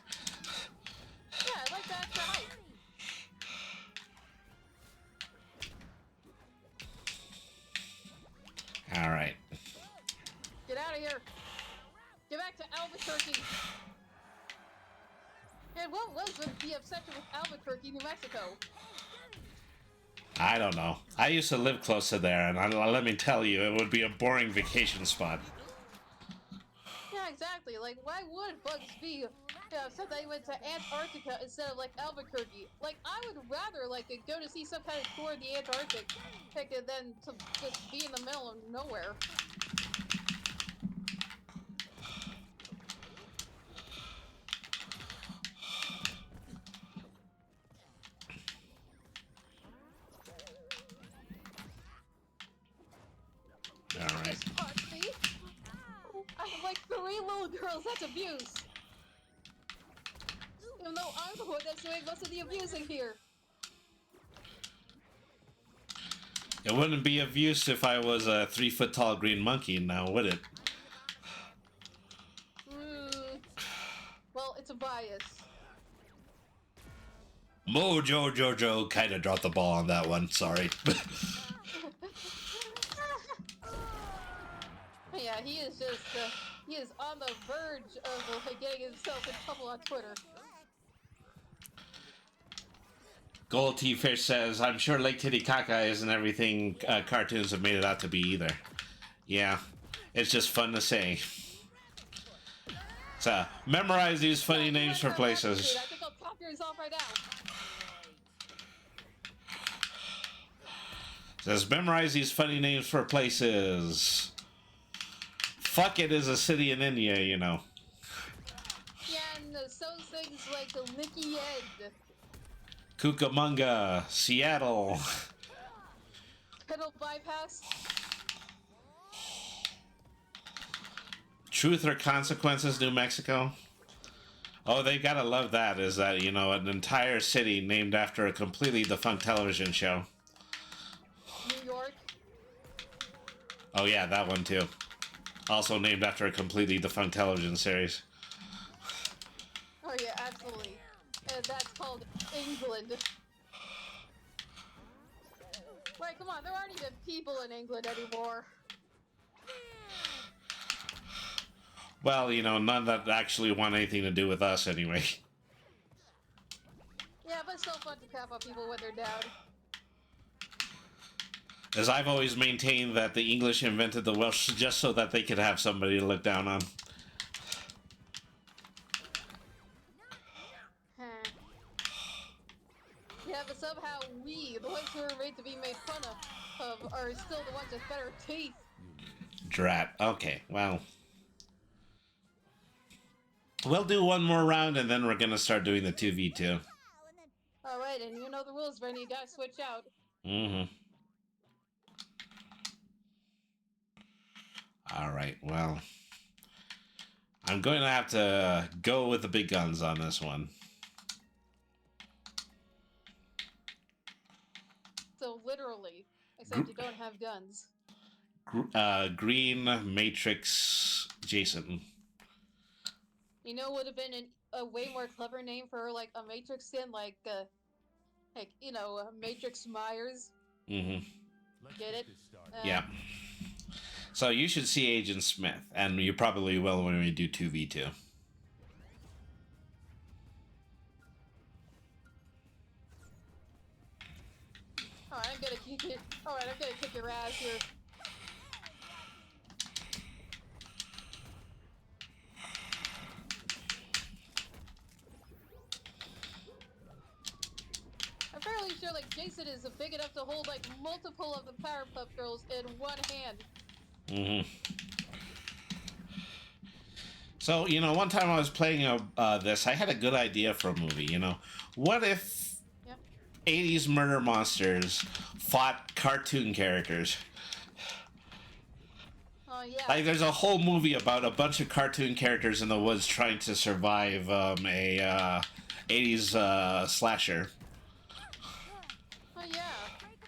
Yeah, I like that height. All right. Get out of here. Get back to Albuquerque. And what was the obsession with Albuquerque, New Mexico? I don't know. I used to live close to there, and let me tell you, it would be a boring vacation spot. Yeah, exactly. Like, why would Bugs be upset that he went to Antarctica instead of, like, Albuquerque? Like, I would rather, like, go to see some kind of tour in the Antarctic than to just be in the middle of nowhere. All right. Just touch me. I have like 3 little girls. That's abuse. Even though I'm the one that's doing most of the abusing here. It wouldn't be abuse if I was a 3-foot-tall green monkey now, would it? Well, it's a bias. Mojo Jojo kind of dropped the ball on that one. Sorry. Yeah, he is just, he is on the verge of getting himself in trouble on Twitter. Gold Tea Fish says, I'm sure Lake Titicaca isn't everything cartoons have made it out to be either. Yeah, it's just fun to say. So, memorize these funny names for places. I think I'll copy yourself right now. Says, memorize these funny names for places. Fuck it is a city in India, you know. Yeah, and so things like the Licky Ed. Cucamonga, Seattle. Pedal Bypass. Truth or Consequences, New Mexico. Oh, they gotta love that, is that, you know, an entire city named after a completely defunct television show. New York. Oh yeah, that one too. Also named after a completely defunct television series. Oh yeah, absolutely. And that's called England. Wait, come on, there aren't even people in England anymore. Well, you know, none that actually want anything to do with us anyway. Yeah, but it's still fun to crap on people when they're down. As I've always maintained that the English invented the Welsh just so that they could have somebody to look down on. Yeah, but somehow we, the ones who are made to be made fun of are still the ones with better teeth. Drat. Okay, well. We'll do one more round and then we're gonna start doing the 2v2. Alright, and you know the rules, Bernie, you gotta switch out. Mm-hmm. Alright, well. I'm going to have to go with the big guns on this one. So literally, except you don't have guns. Green Matrix Jason. You know, would have been a way more clever name for like a Matrix skin, like you know, Matrix Myers. Mm-hmm. Get it? Yeah. So you should see Agent Smith, and you probably will when we do 2v2. Alright, I'm gonna kick it. Alright, I'm gonna kick your ass here. I'm fairly sure like Jason is big enough to hold like multiple of the Powerpuff Girls in one hand. Mm-hmm. So, you know, one time I was playing this, I had a good idea for a movie, you know. What if 80s murder monsters fought cartoon characters? Oh, yeah. Like, there's a whole movie about a bunch of cartoon characters in the woods trying to survive a 80s slasher. Oh, yeah.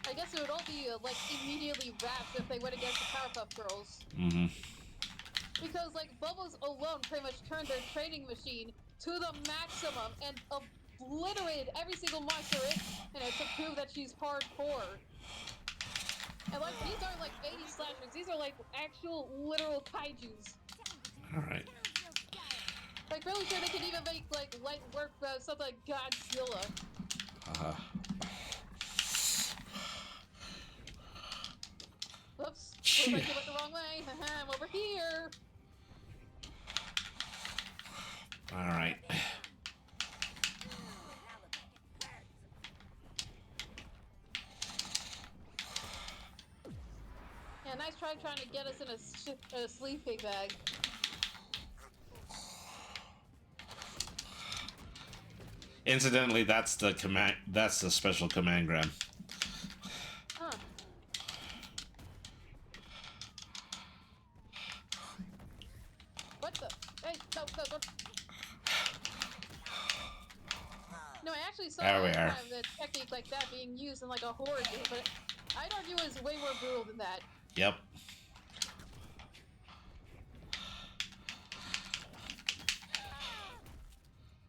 I guess it would all be, like, immediately wrapped if they went against the Powerpuff Girls. Mm-hmm. Because, like, Bubbles alone pretty much turned their training machine to the maximum and obliterated every single monster in it to prove that she's hardcore. And, like, these aren't, like, 80 slashers. These are, like, actual, literal kaijus. Alright. Like, really sure they could even make, like, light work something like Godzilla. Whoops. Looks like you went the wrong way. I'm over here. trying to get us in a sleeping bag. Incidentally, that's the command. That's the special command grab. Huh. What the? Hey, no. No, I actually saw There we a are. kind of a technique like that being used in like a horror game, but I'd argue it's way more brutal than that. Yep.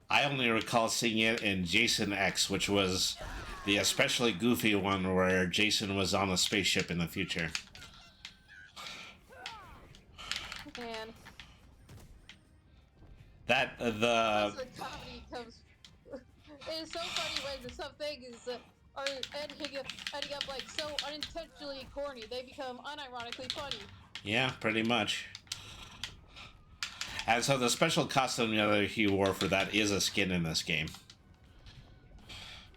I only recall seeing it in Jason X, which was the especially goofy one where Jason was on a spaceship in the future. Man. That Also, the the comedy comes. It is so funny when some things are ending up like so unintentionally corny, they become unironically funny. yeah, pretty much. And so the special costume that he wore for that is a skin in this game.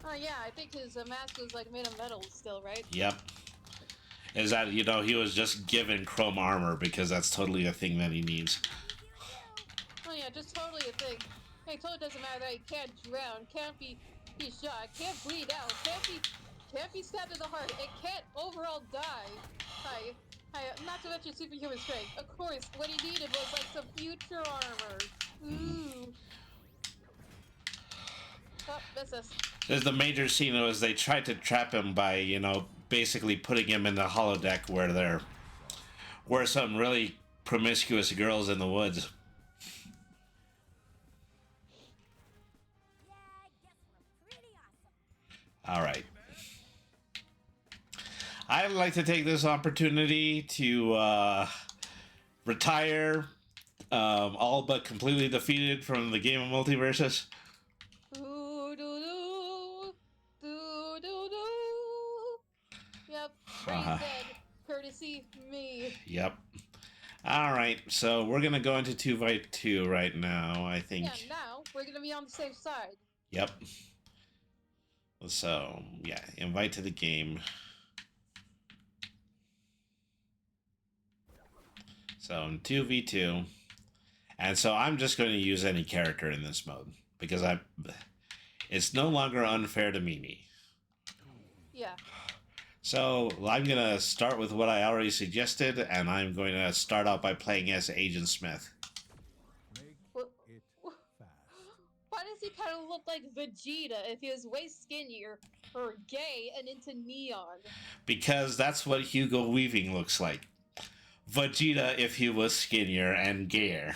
Oh yeah, I think his mask was like made of metal still, right? Yep. Is that, you know, he was just given chrome armor because that's totally a thing that he needs. Oh yeah, just totally a thing. Hey, it totally doesn't matter that he can't drown, can't be shot, can't bleed out, can't be stabbed in the heart, it can't overall die. Hi, not to mention superhuman strength. Of course, what he needed was like some future armor. Ooh. Oh, miss us. There's the major scene was they tried to trap him by, you know, basically putting him in the holodeck where there were some really promiscuous girls in the woods. Yeah, I guess we're pretty awesome. All right. I'd like to take this opportunity to retire all but completely defeated from the game of MultiVersus. Yep, Brain dead. Courtesy me. Yep. All right, so we're gonna go into 2v2 right now, I think. Yeah, now we're gonna be on the safe side. Yep. So, yeah, invite to the game. So, in 2v2. And so I'm just going to use any character in this mode because it's no longer unfair to Mimi. Yeah. So I'm going to start with what I already suggested, and I'm going to start out by playing as Agent Smith. Make it fast. Why does he kind of look like Vegeta if he was way skinnier or gay and into neon? Because that's what Hugo Weaving looks like. Vegeta if he was skinnier and gayer.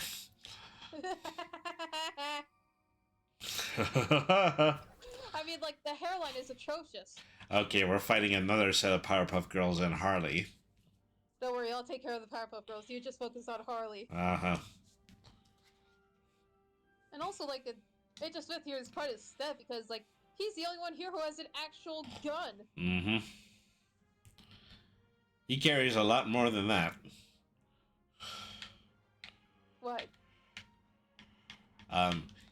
I mean, like, the hairline is atrocious. Okay, we're fighting another set of Powerpuff Girls and Harley. Don't worry, I'll take care of the Powerpuff Girls. You just focus on Harley. Uh-huh. And also, like, Agent Smith here is quite a step because, like, he's the only one here who has an actual gun. Mm-hmm. He carries a lot more than that. What?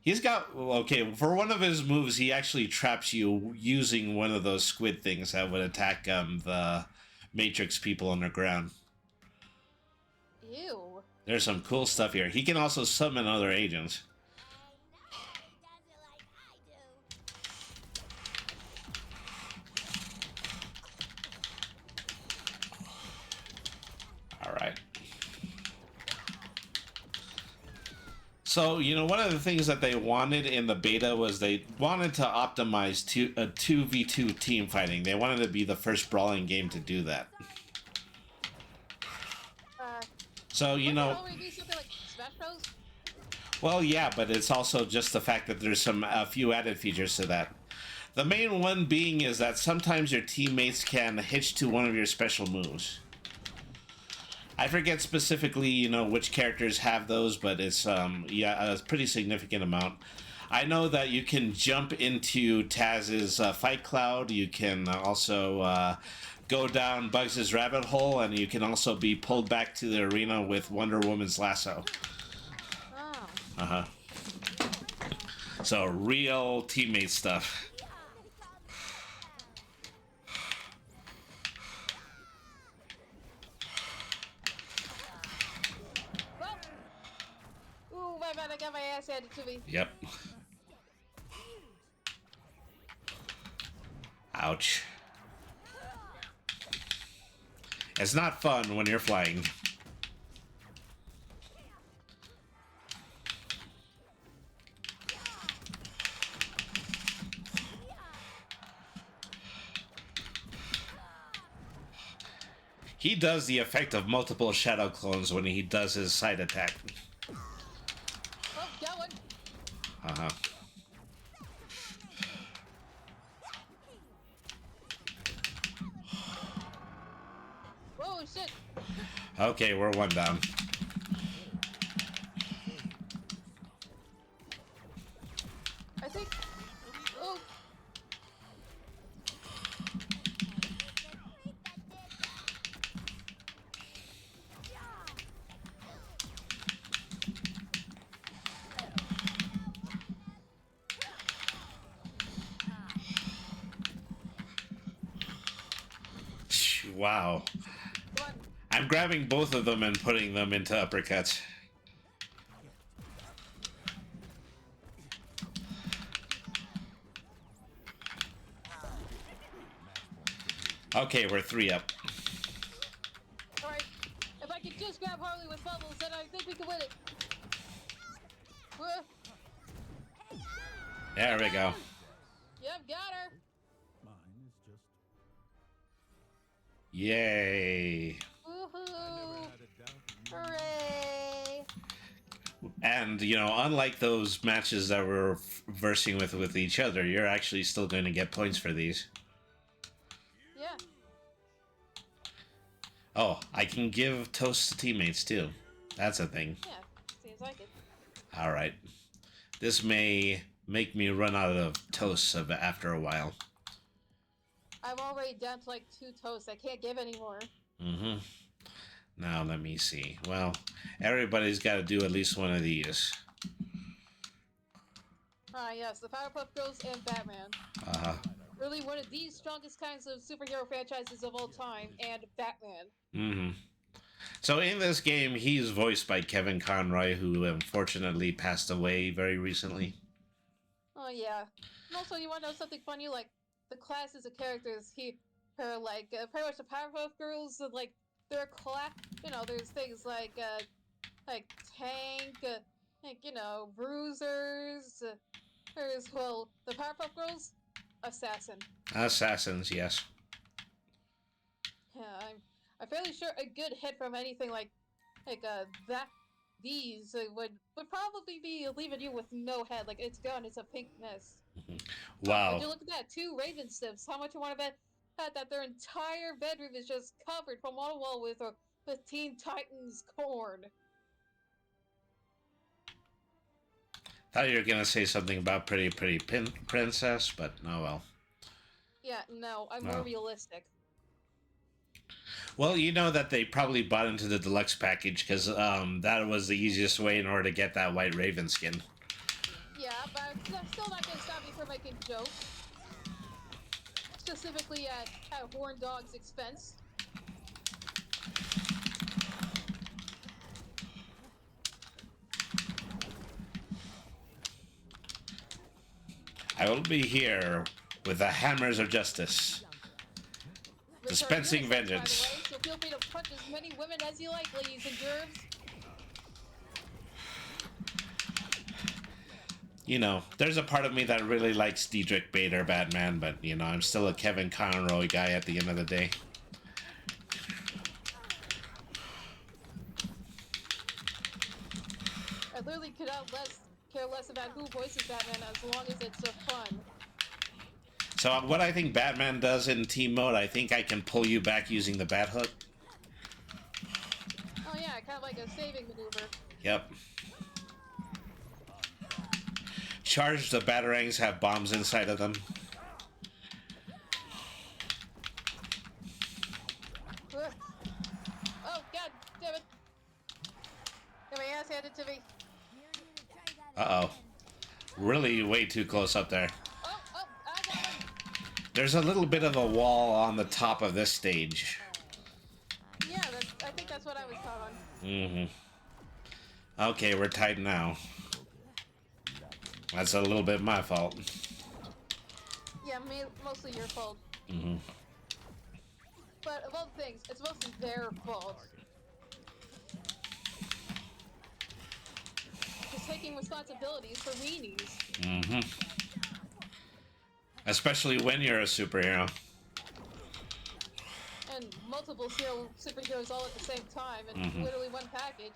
He's got, okay, for one of his moves, he actually traps you using one of those squid things that would attack the Matrix people underground. Ew. There's some cool stuff here. He can also summon other agents. All right. So, you know, one of the things that they wanted in the beta was they wanted to optimize a 2v2 team fighting. They wanted to be the first brawling game to do that. So, you know... Would it be something like Smash Bros? Well, yeah, but it's also just the fact that there's a few added features to that. The main one being is that sometimes your teammates can hitch to one of your special moves. I forget specifically, you know, which characters have those, but it's, yeah, a pretty significant amount. I know that you can jump into Taz's Fight Cloud. You can also go down Bugs' rabbit hole, and you can also be pulled back to the arena with Wonder Woman's lasso. Oh. Uh-huh. So, real teammate stuff. bad I got my ass handed to me. Yep. Ouch. It's not fun when you're flying. He does the effect of multiple shadow clones when he does his side attack. Oh, got one. Uh-huh. Oh, shit. Okay, we're one down. I think... Oh. Wow. Come on. I'm grabbing both of them and putting them into uppercuts. Okay, we're 3 up. Alright. If I could just grab Harley with bubbles, then I think we can win it. There we go. Yep, got her. Mine is just Yay. Woohoo. had a doubt that you Hooray. And, you know, unlike those matches that we're versing with each other, you're actually still going to get points for these. Yeah. Oh, I can give toasts to teammates, too. That's a thing. Yeah. Seems like it. Alright. This may make me run out of toasts after a while. I'm already down to like 2 toasts. I can't give anymore. Mm-hmm. Now, let me see. Well, everybody's got to do at least one of these. Ah, yes. The Powerpuff Girls and Batman. Uh-huh. Really one of the strongest kinds of superhero franchises of all time, and Batman. Mm-hmm. So in this game, he's voiced by Kevin Conroy, who unfortunately passed away very recently. Oh, yeah. And also, you want to know something funny? Like, the classes of characters are like, pretty much the Powerpuff Girls, like, their class, you know, there's things like Tank, like, you know, Bruisers, there's, well, the Powerpuff Girls, Assassin. Assassins, yes. Yeah, I'm fairly sure a good hit from anything like these would probably be leaving you with no head. Like, it's gone, it's a pink mess. Wow. Would you look at that? 2 Raven Stiffs. How much you want to bet that their entire bedroom is just covered from wall to wall with Teen Titans corn? Thought you were gonna say something about Pretty Princess, but oh well. Yeah, no, I'm No. more realistic. Well, you know that they probably bought into the deluxe package because that was the easiest way in order to get that White Raven skin. Yeah, but I'm still not gonna stop you from making jokes. Specifically at Horn Dog's expense. I will be here with the hammers of justice, dispensing Return your vengeance. by the way, so feel free to punch as many women as you like, ladies and germs. You know, there's a part of me that really likes Diedrich Bader Batman, but, you know, I'm still a Kevin Conroy guy at the end of the day. I literally could care less about who voices Batman as long as it's fun. So what I think Batman does in team mode, I think I can pull you back using the bat hook. Oh yeah, kind of like a saving maneuver. Yep. Charged, the batarangs have bombs inside of them. Oh god damn it! Got my ass handed to me. Uh-oh. Really way too close up there. Oh, I got him! There's a little bit of a wall on the top of this stage. Yeah, I think that's what I was caught on. Mm-hmm. Okay, we're tied now. That's a little bit my fault. Yeah, mostly your fault. Mm-hmm. But of all the things, it's mostly their fault. Just taking responsibilities for weenies. Mm-hmm. Especially when you're a superhero. And multiple superheroes all at the same time, and literally one package.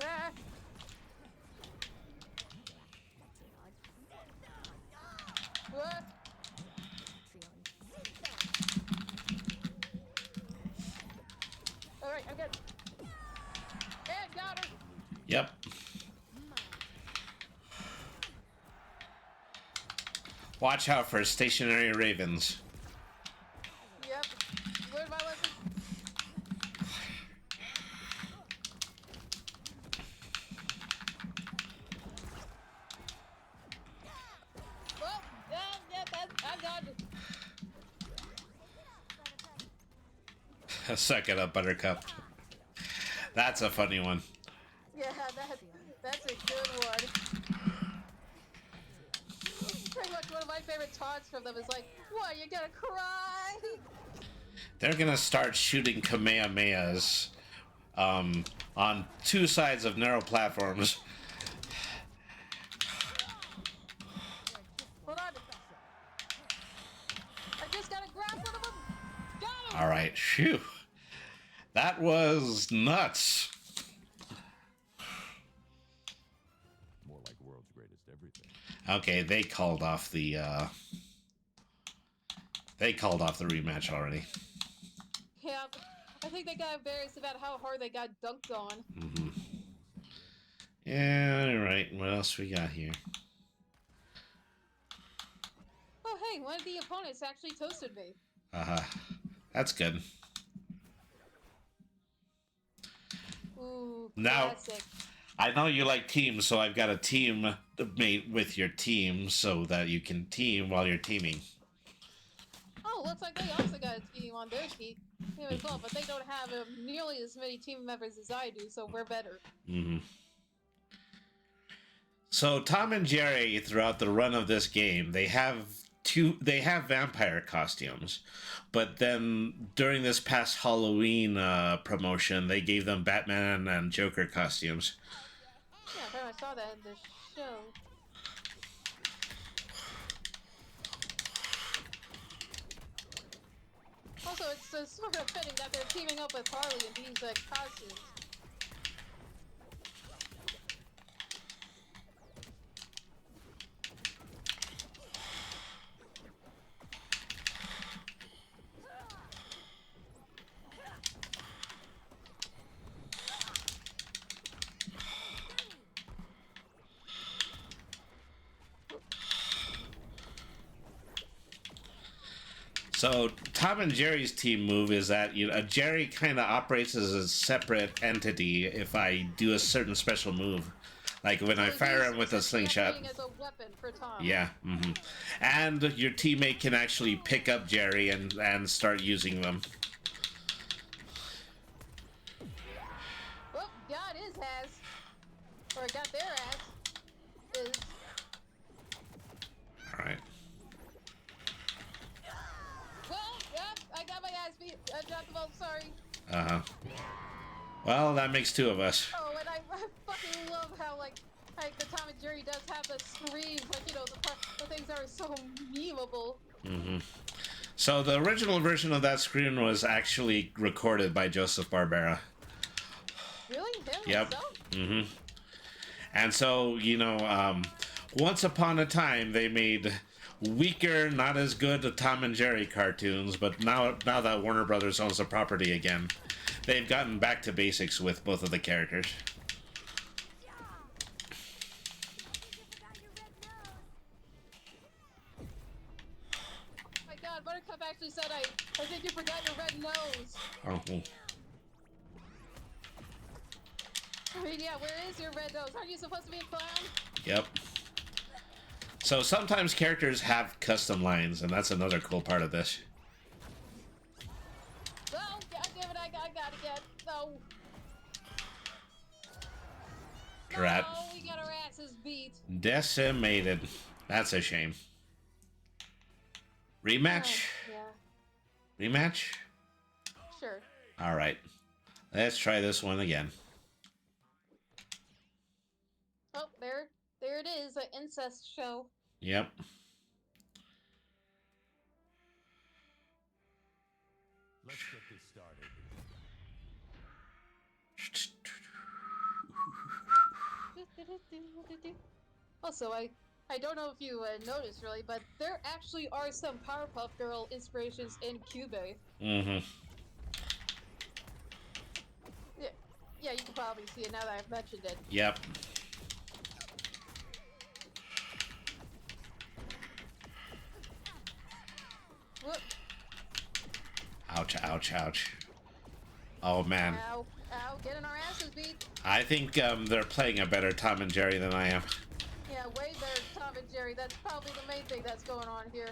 Ah. What? Alright, I'm good. And got her! Yep. Watch out for stationary ravens. Yep. Learned my lesson. Well, I'm done. Suck it up, Buttercup. That's a funny one. Yeah, that's a good one. Pretty much one of my favorite taunts from them is like, what, you gonna cry? They're gonna start shooting Kamehamehas on two sides of narrow platforms. Hold on. I just gotta grab one of them. Got him! Alright, phew. That was nuts. More like world's greatest everything. Okay, they called off the rematch already. Yeah, I think they got embarrassed about how hard they got dunked on. Mm-hmm. Yeah, alright. What else we got here? Oh, hey, one of the opponents actually toasted me. That's good. Ooh, Now, classic. I know you like teams, so I've got a team mate with your team so that you can team while you're teaming. Oh, looks like they also got a team on their team as well, but they don't have nearly as many team members as I do, so we're better. Mm-hmm. So Tom and Jerry, throughout the run of this game, they have vampire costumes, but then during this past Halloween promotion, they gave them Batman and Joker costumes. Yeah, I thought I saw that in the show. Also, it's sort of fitting that they're teaming up with Harley in these costumes. So Tom and Jerry's team move is that Jerry kind of operates as a separate entity if I do a certain special move, like when I fire him with a slingshot. As a weapon for Tom. Yeah, and your teammate can actually pick up Jerry and start using them. Well, got his ass, or got their ass. Is All right. well, yep, I got my ass beat. I dropped the ball. Sorry. Well, that makes two of us. Oh, and I fucking love how like the Tom and Jerry does have the screams, like the things that are so memeable. So the original version of that screen was actually recorded by Joseph Barbera. Really? Him Yep. himself? And so, once upon a time, they made weaker, not as good Tom and Jerry cartoons, but now that Warner Brothers owns the property again, they've gotten back to basics with both of the characters. Oh my god, Buttercup actually said I think you forgot your red nose. Oh. I mean, yeah, where is your red nose? Aren't you supposed to be a clown? Yep. So sometimes characters have custom lines, and that's another cool part of this. Oh, God damn it, I gotta get. No. Drat. Oh, we got our asses beat. Decimated. That's a shame. Rematch? Yeah. Rematch? Sure. Alright. Let's try this one again. Oh, there it is, an incest show. Yep. Let's get this started. Also, I don't know if you noticed really, but there actually are some Powerpuff Girl inspirations in Cube. Mm-hmm. Yeah, you can probably see it now that I've mentioned it. Yep. Whoop. Ouch, ouch, ouch. Oh, man. Ow, ow, getting our asses beat. I think they're playing a better Tom and Jerry than I am. Yeah, way better Tom and Jerry. That's probably the main thing that's going on here.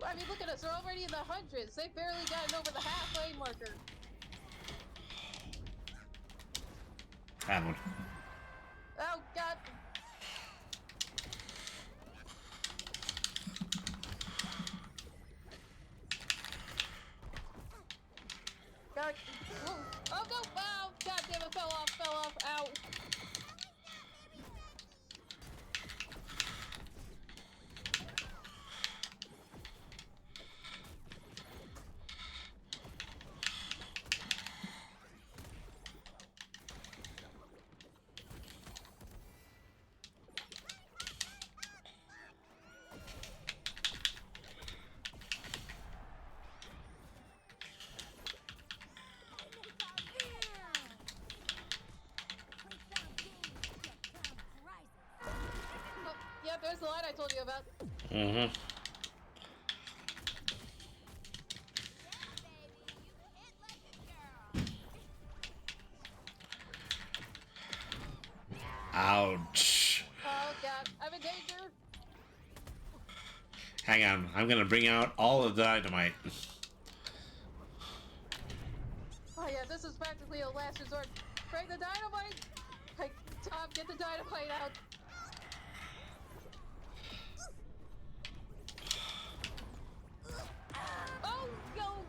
I mean, look at us. We're already in the hundreds. They've barely gotten over the halfway marker. That one. Oh, God. God. Oh, no. Oh, God damn it. Fell off. Ow. Yeah, there's the line I told you about. Mm-hmm. Ouch. Oh, God. I'm in danger. Hang on. I'm going to bring out all of the dynamite. Oh, yeah, this is practically a last resort. Bring the dynamite! Like, Tom, get the dynamite out. Oh,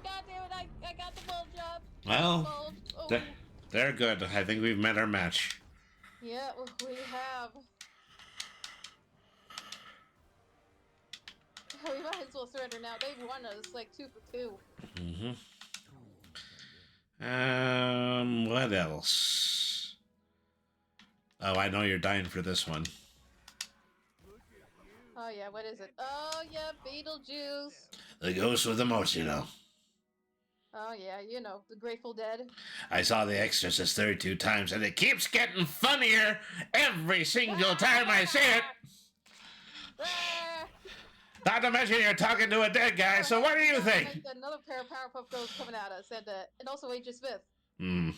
God damn it, I got the bulge up. Well, Oh. they're good. I think we've met our match. Yeah, we have. We might as well surrender now. They won us like 2 for 2. Mm-hmm. What else? Oh, I know you're dying for this one. Oh, yeah, what is it? Oh, yeah, Beetlejuice. The ghost with the most, you know. Oh, yeah, you know, the Grateful Dead. I saw The Exorcist 32 times, and it keeps getting funnier every single time I see it. Ah! Not to mention you're talking to a dead guy, so what do you think? Like another pair of Powerpuff Girls coming at us, and also Agent Smith. Hmm.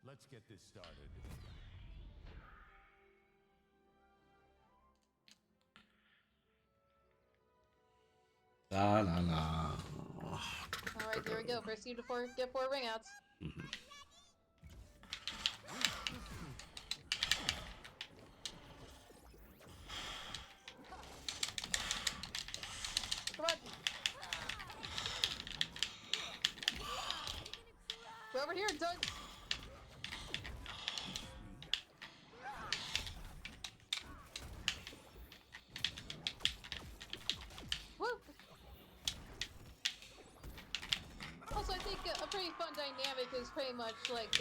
Let's get this started. La la la. Alright, here we go. First team to get 4 ring outs. Mm-hmm. Come on. We're over here, Doug. Woo. Also, I think a pretty fun dynamic is pretty much like,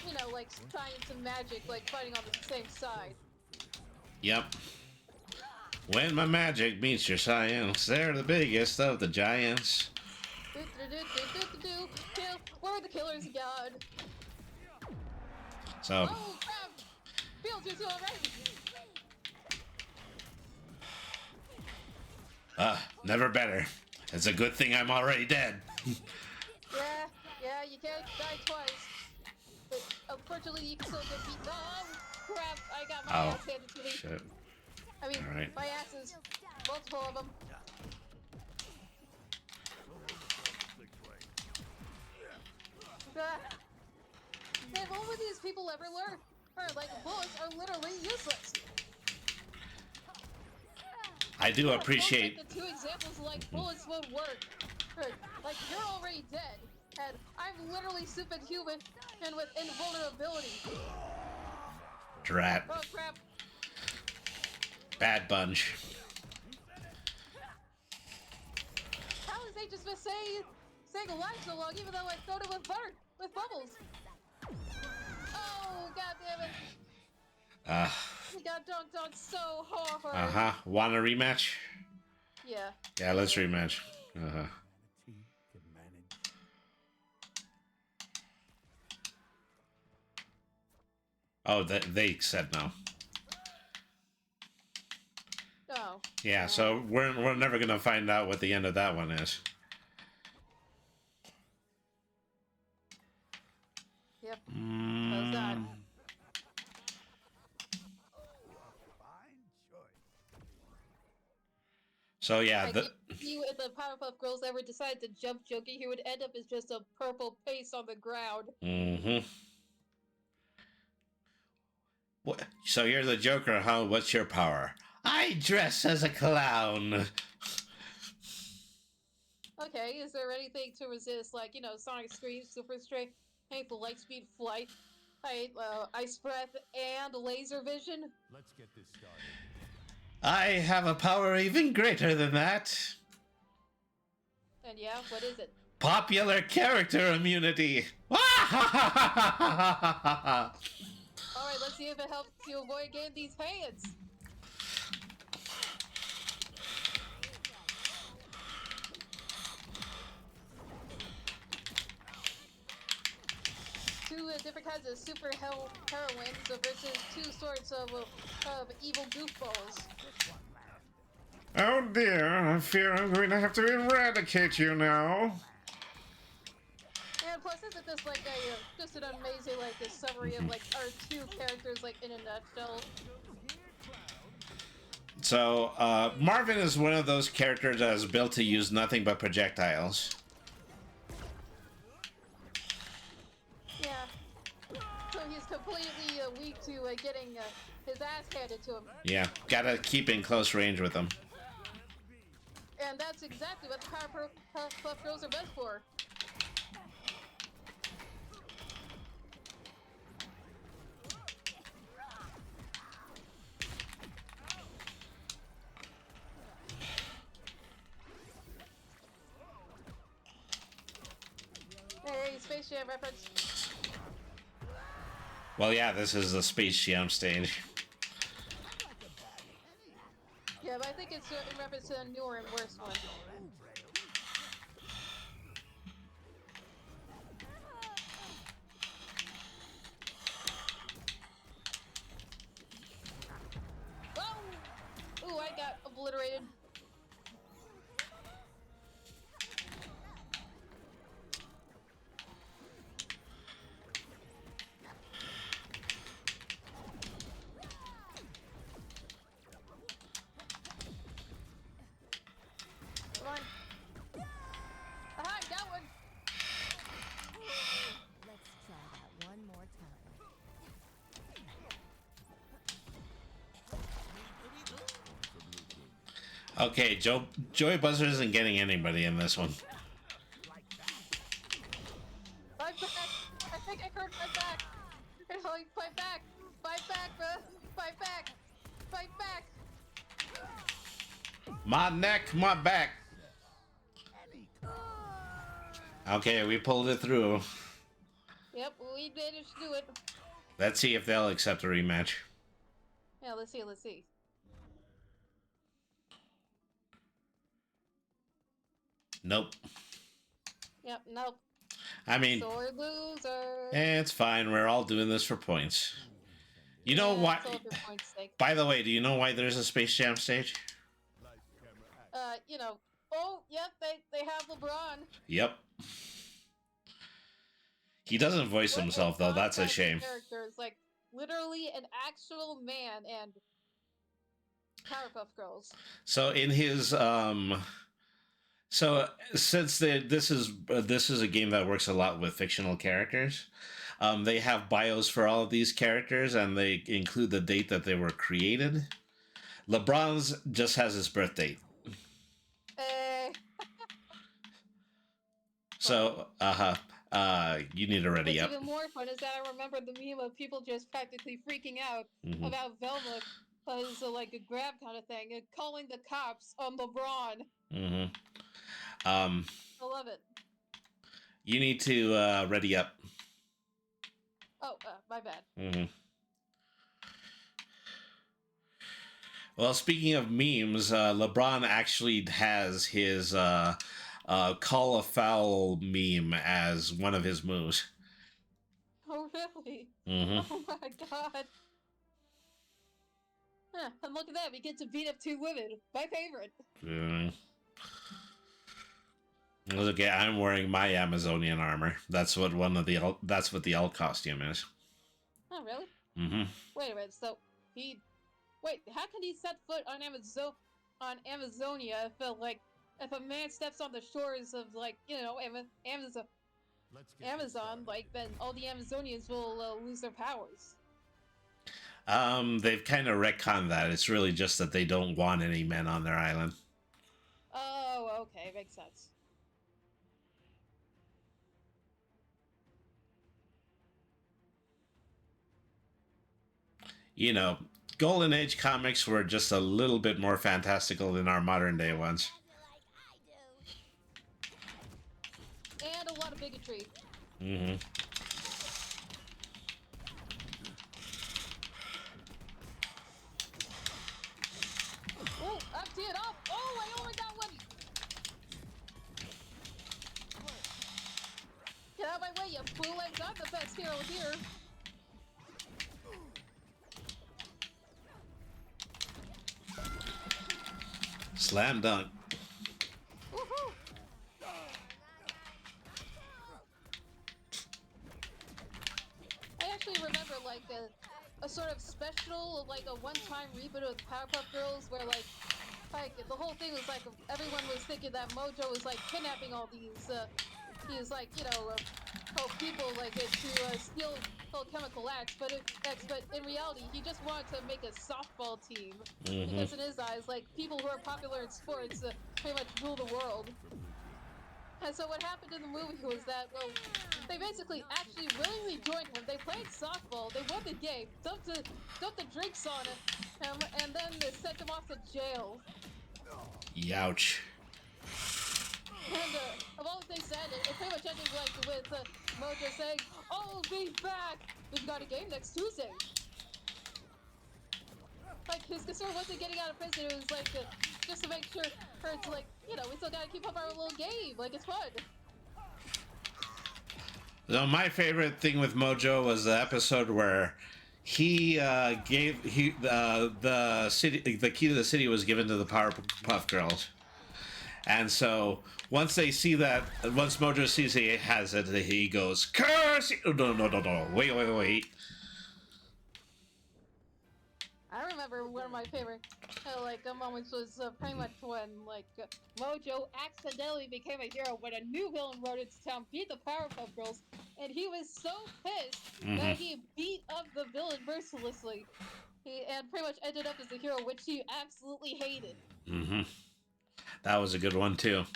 you know, like science and magic, like fighting on the same side. Yep. When my magic meets your science, they're the biggest of the giants. Kill. We're the killer's god. So, Oh crap! Beetlejuice, you alright? Never better. It's a good thing I'm already dead. Yeah, you can't die twice. But unfortunately, you can still get beaten. Oh, crap, I got my ass handed to me. Shit. I mean, All right. my asses. Multiple of them. Man, what would these people ever learn? Or, like, bullets are literally useless. I do appreciate... Like the two examples, like, bullets won't work. Or, like, you're already dead. And I'm literally superhuman and with invulnerability. Drat. Oh, crap. Bad bunch. How has they just been staying alive so long, even though I thrown it with butter, with bubbles? Oh, god damn it. He got dunked on so hard. Want a rematch? Yeah. Yeah, let's rematch. Oh, they said no. Oh. Yeah, so we're never gonna find out what the end of that one is. Yep. How's that? So yeah, Like, if you and the Powerpuff Girls ever decided to jump Jokey, he would end up as just a purple paste on the ground. What? So you're the Joker, huh? What's your power? I dress as a clown. Okay, is there anything to resist, like, you know, Sonic Scream, Super Strength, Painful Lightspeed Flight, Ice Breath, and Laser Vision? Let's get this started. I have a power even greater than that. And yeah, what is it? Popular character immunity. Alright, let's see if it helps you avoid getting these hands. Two different kinds of super heroines versus two sorts of evil goofballs. Oh dear, I fear I'm going to have to eradicate you now. And plus, isn't this like a just an amazing like a summary of like our two characters like in a nutshell? So Marvin is one of those characters that is built to use nothing but projectiles. Yeah. So he's completely weak to getting his ass handed to him. Yeah, gotta keep in close range with him. And that's exactly what the Powerpuff Girls are best for. Hey, Space Jam reference. Well, yeah, this is the Space Jam stage. Yeah, but I think it's in reference to a newer and worse one. Oh! Ooh, I got obliterated. Come on. Aha, I got one! Let's try that one more time. Okay, Joey Buzzer isn't getting anybody in this one. Fight back! I think I heard fight back! Fight back! Fight back, bro! Fight back! Fight back! My neck, my back. Okay, we pulled it through. Yep, we managed to do it. Let's see if they'll accept a rematch. Yeah, let's see. Nope. Yep, nope. I mean, Sore loser. it's fine. We're all doing this for points. You know why? It's all for points' sake. By the way, do you know why there's a Space Jam stage? you know, oh, yep, they have LeBron. Yep. He doesn't voice himself, though. That's a shame. Characters, like, literally an actual man and Powerpuff Girls. So in his so since this is a game that works a lot with fictional characters, they have bios for all of these characters, and they include the date that they were created. LeBron's just has his birth date. So, you need to ready up. What's even more fun is that I remember the meme of people just practically freaking out about Velma as like a grab kind of thing, and calling the cops on LeBron. I love it. You need to ready up. Oh, my bad. Well, speaking of memes, LeBron actually has his call a foul meme as one of his moves. Oh, really? Oh, my God. Huh, and look at that, we get to beat up 2 women. My favorite. Look, I'm wearing my Amazonian armor. That's what the elk costume is. Oh, really? Wait a minute, so wait, how can he set foot on Amazonia if a man steps on the shores of, like, you know, Amazon, like, then all the Amazonians will lose their powers? They've kind of retconned that. It's really just that they don't want any men on their island. Oh, okay, makes sense. You know, Golden Age comics were just a little bit more fantastical than our modern day ones. And a lot of bigotry. Oh, I'm teed up! Oh, I only got one! Get out of my way, you fool! I'm not the best hero here! Slam dunk. Woohoo! I actually remember, like, a sort of special, like, a one-time reboot of Powerpuff Girls where, like, the whole thing was, like, everyone was thinking that Mojo was, like, kidnapping all these, like, you know, people, like, to steal chemical acts, but in reality, he just wanted to make a softball team. Because in his eyes, like, people who are popular in sports pretty much rule the world. And so what happened in the movie was that, well, they basically actually willingly joined him. They played softball, they won the game, dumped the drinks on him, and then they sent him off to jail. Youch. And of all the things said, it pretty much ended like with Mojo saying, "I'll be back! We've got a game next Tuesday." Like, his concern wasn't getting out of prison, it was like, just to make sure it's like, you know, we still gotta keep up our little game, like, it's fun. So my favorite thing with Mojo was the episode where he gave the key to the city was given to the Powerpuff Girls, and so once Mojo sees he has it, he goes, "Curse! No, wait." I remember one of my favorite moments was pretty much when Mojo accidentally became a hero when a new villain rode into town, beat the Powerpuff Girls, and he was so pissed that he beat up the villain mercilessly. And pretty much ended up as a hero, which he absolutely hated. That was a good one too.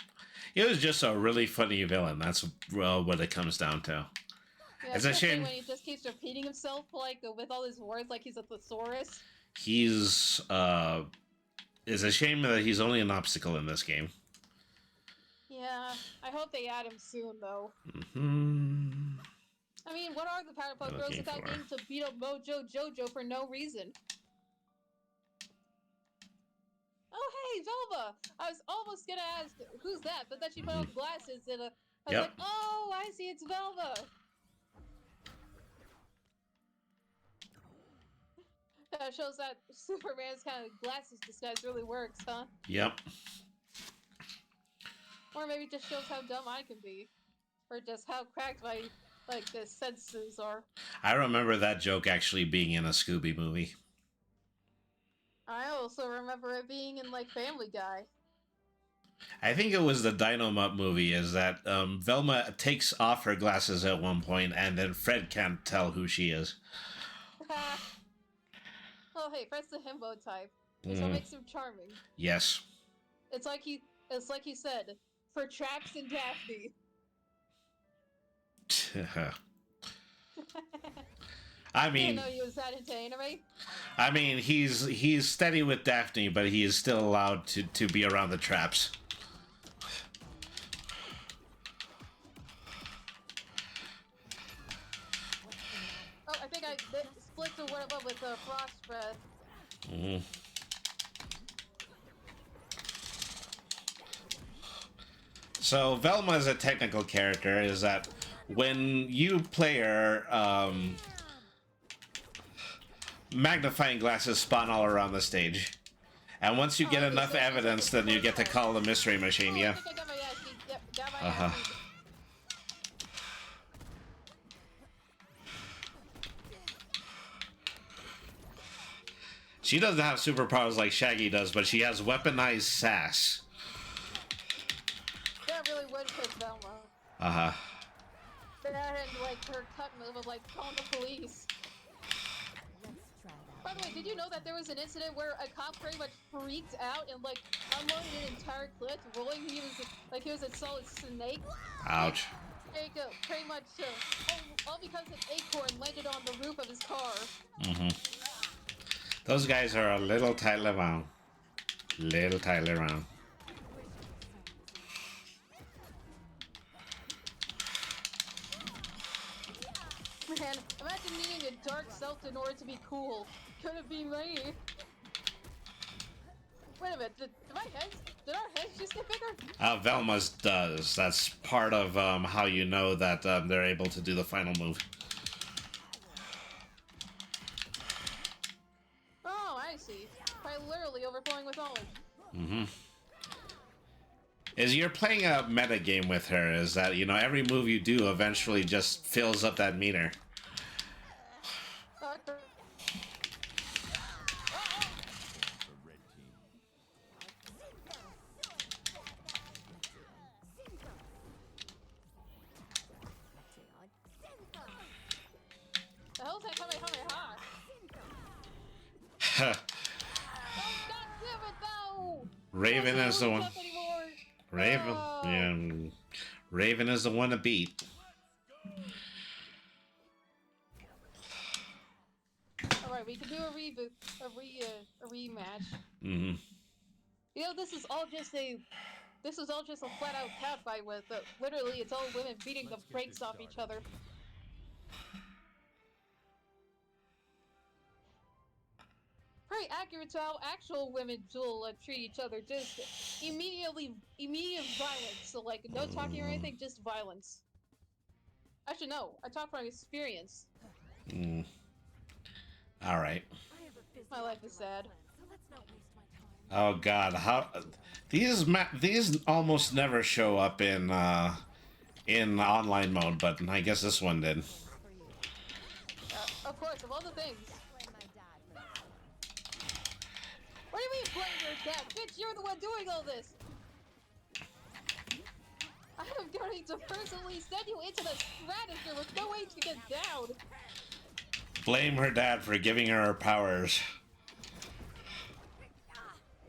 He was just a really funny villain. That's what it comes down to. Yeah, it's a shame when he just keeps repeating himself, like with all his words, like he's a thesaurus. It's a shame that he's only an obstacle in this game. Yeah, I hope they add him soon, though. I mean, what are the Powerpuff Girls without getting to beat up Mojo Jojo for no reason? Oh, hey, Velva! I was almost gonna ask, who's that? But then she put on glasses and I was like, oh, I see, it's Velva! That shows that Superman's kind of glasses disguise really works, huh? Yep. Or maybe it just shows how dumb I can be. Or just how cracked my, like, the senses are. I remember that joke actually being in a Scooby movie. I also remember it being in, like, Family Guy. I think it was the Dynamite movie, is that Velma takes off her glasses at one point, and then Fred can't tell who she is. Oh, hey, Fred's the himbo type. That's what makes him charming. Yes. It's like he said, for Trax and Daphne. I mean, I didn't know he was that into anime. I mean, he's steady with Daphne, but he is still allowed to be around the traps. Oh, I think I split the one up with the frost breath. So Velma is a technical character. Is that when you play her, magnifying glasses spawn all around the stage, and once you get enough evidence, then you get to call the mystery machine. Yeah. I think I got my ass beat. Yep, got my ass beat. She doesn't have superpowers like Shaggy does, but she has weaponized sass. That really would fit Velma. Uh-huh. That and, like, her cut move of, like, calling the police. By the way, did you know that there was an incident where a cop pretty much freaked out and, like, unloaded an entire clip, rolling he was a solid snake? Ouch. Pretty much, all because an acorn landed on the roof of his car. Those guys are a little tightly wound. Little tightly wound. Man, imagine needing a dark self in order to be cool. Could it be me? Wait a minute, did our heads just get bigger? Velma's does. That's part of how you know that they're able to do the final move. Oh, I see. By literally overflowing with knowledge. Is you're playing a meta game with her, is that, you know, every move you do eventually just fills up that meter. The hell's that Kamehameha? Oh, God damn it, though! Raven is the one. Raven, Oh. yeah, Raven is the one to beat. All right, we can do a reboot, a rematch. Mm-hmm. You know, this is all just a flat-out catfight with, literally, it's all women beating the brakes off each other. Pretty accurate to how actual women will treat each other. Just immediate violence. So, like, no talking or anything, just violence. Actually, no. I talk from experience. All right. My life is sad. Oh God, how these almost never show up in online mode, but I guess this one did. Of course, of all the things. What do you mean blame your dad? Bitch, you're the one doing all this! I am going to personally send you into the stratosphere with no way to get down! Blame her dad for giving her powers.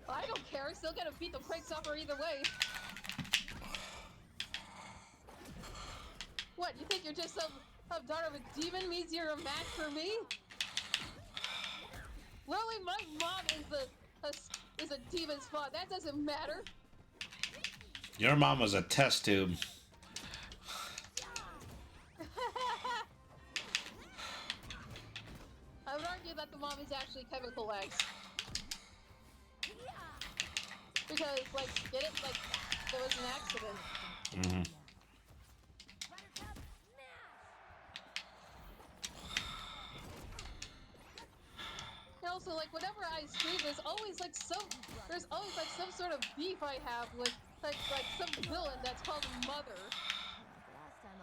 I don't care, still gonna beat the brakes off her either way. What, you think you're just some daughter of a demon means you're a match for me? Literally, my mom is a demon spawn. That doesn't matter. Your mom was a test tube. I would argue that the mom is actually chemical X. Because, like, get it? Like, there was an accident. Mm-hmm. And also, like, whenever I stream, there's always like some sort of beef I have with Like some villain that's called Mother.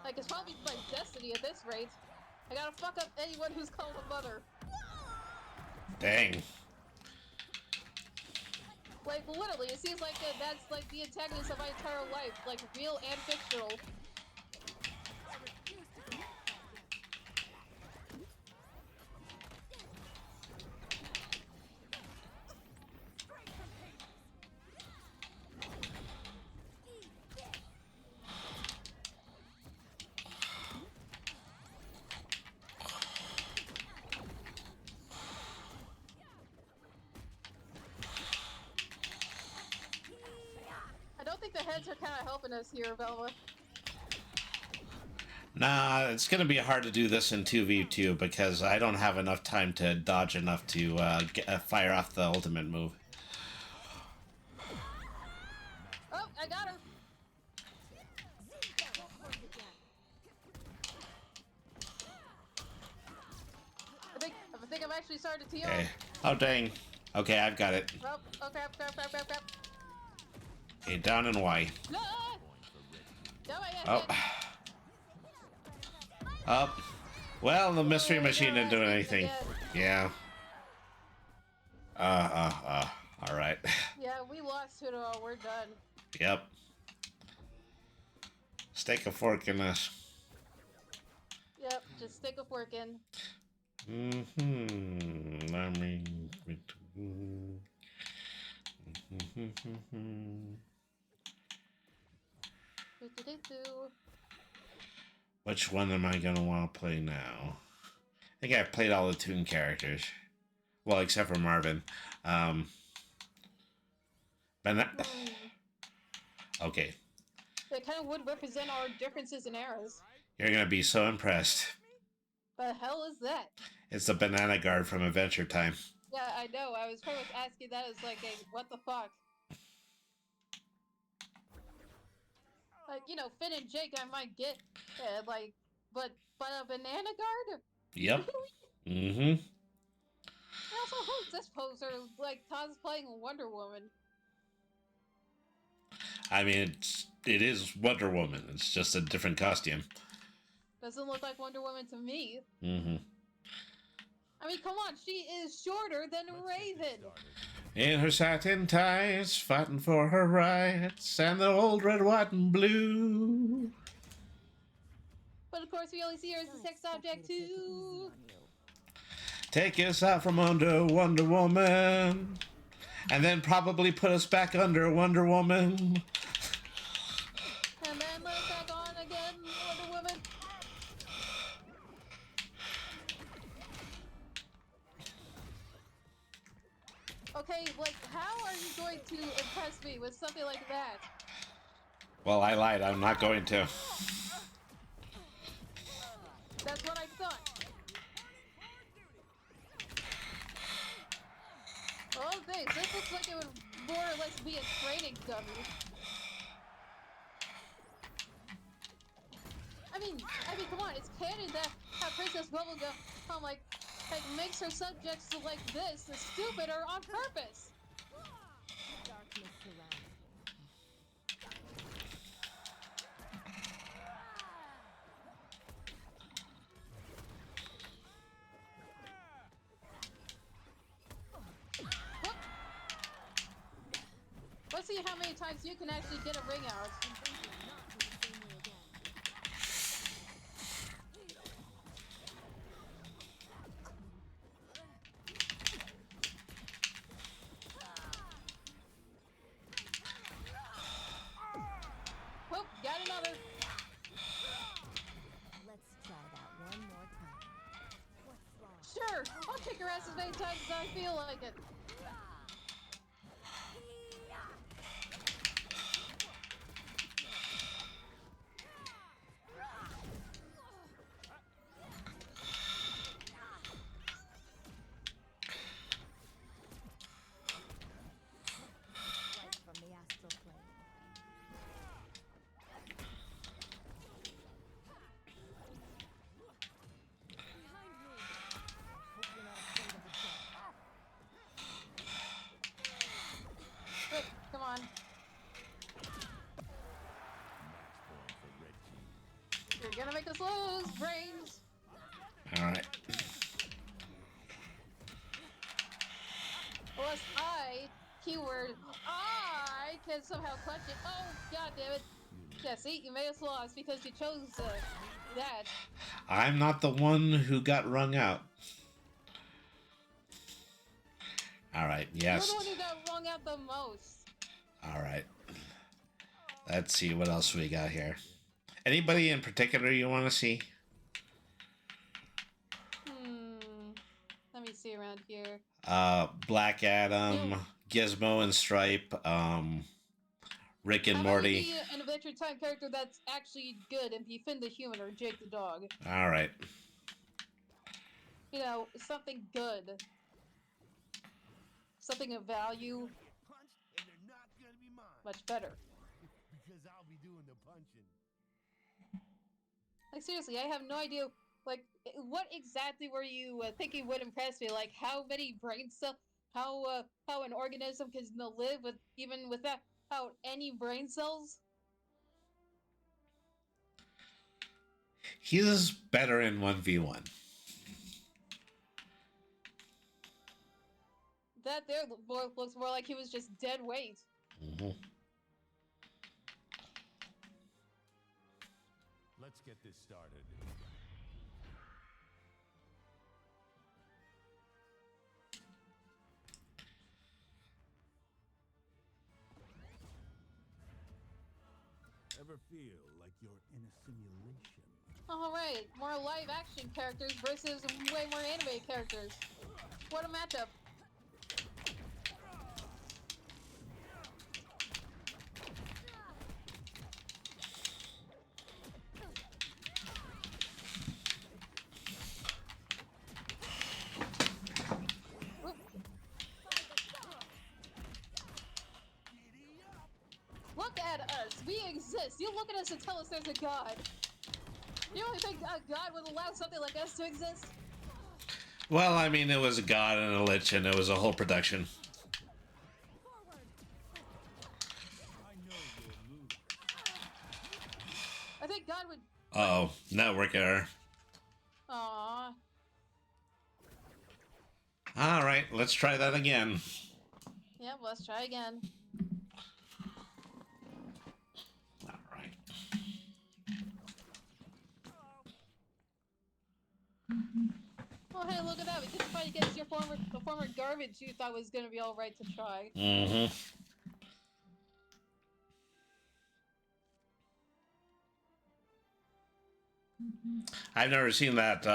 Like, it's probably my destiny at this rate. I gotta fuck up anyone who's called a mother. Dang. Like, literally, it seems like that's like the antagonist of my entire life. Like, real and fictional. I don't think the heads are kind of helping us here, Velma. Nah, it's going to be hard to do this in 2v2 because I don't have enough time to dodge enough to fire off the ultimate move. Oh, I got her! I think I'm actually starting to tee Okay. off. Oh, dang. Okay, I've got it. Oh, okay, crap. Okay, down and Y. Ah! No, I Oh. Up. Well, the mystery machine didn't do anything. Yeah. Alright. Yeah, we lost it all. We're done. Yep. Stick a fork in this. Yep, just stick a fork in. I mean... Which one am I gonna want to play now? I think I've played all the Toon characters. Well, except for Marvin. Okay. That kind of would represent our differences in eras. You're gonna be so impressed. The hell is that? It's the banana guard from Adventure Time. Yeah, I know. I was pretty much asking that as like a what the fuck. Like, you know, Finn and Jake I might get, like, but a banana guard? Yep. Really? I also hope this poser like cosplaying Wonder Woman. I mean, it is Wonder Woman. It's just a different costume. Doesn't look like Wonder Woman to me. I mean, come on, she is shorter than Raven. In her satin tights, fighting for her rights, and the old red, white, and blue. But of course, we only see her as a sex object too. Take us out from under Wonder Woman, and then probably put us back under Wonder Woman. And then let us back on again, Wonder Woman. Okay, like, how are you going to impress me with something like that? Well, I lied. I'm not going to. That's what I thought. Oh, thanks. This looks like it would more or less be a training dummy. I mean, come on. It's canon that Princess Bubblegum, like makes her subjects look like this, the stupid, or on purpose. Darkness surrounds. Let's see how many times you can actually get a ring out. Whoop, got another. Let's try that one more time. What's wrong? Sure, I'll kick her ass as many times as I feel like it. Right from the astral plane. Behind me. Hope you're not afraid of the dark. Let's lose brains. All right. Unless keyword, I can somehow clutch it. Oh, god damn it. Yeah, see, you made us lost because you chose that. I'm not the one who got wrung out. All right, yes. You're the one who got wrung out the most. All right. Let's see what else we got here. Anybody in particular you want to see? Let me see around here. Black Adam, Gizmo and Stripe, Rick and Morty. How about an Adventure Time character that's actually good and be Finn the Human or Jake the Dog? All right. You know, something good. Something of value. Punched, and they're not gonna be mine. Much better. Because I'll be doing the punching. Like, seriously, I have no idea. Like, what exactly were you thinking would impress me? Like, how many brain cells? How an organism can live with even without any brain cells? He's better in 1v1. That there looks more like he was just dead weight. Mm-hmm. Let's get this started. Ever feel like you're in a simulation? Alright, more live action characters versus way more anime characters. What a matchup. Look at us! We exist! You look at us and tell us there's a god! You don't think a god would allow something like us to exist? Well, I mean, it was a god and a lich, and it was a whole production. I think God would... Uh-oh, network error. Aww. All right, let's try that again. Yeah, let's try again. All right. Oh, hey, look at that. We can fight against the former garbage you thought was going to be alright to try. Mm-hmm. I've never seen that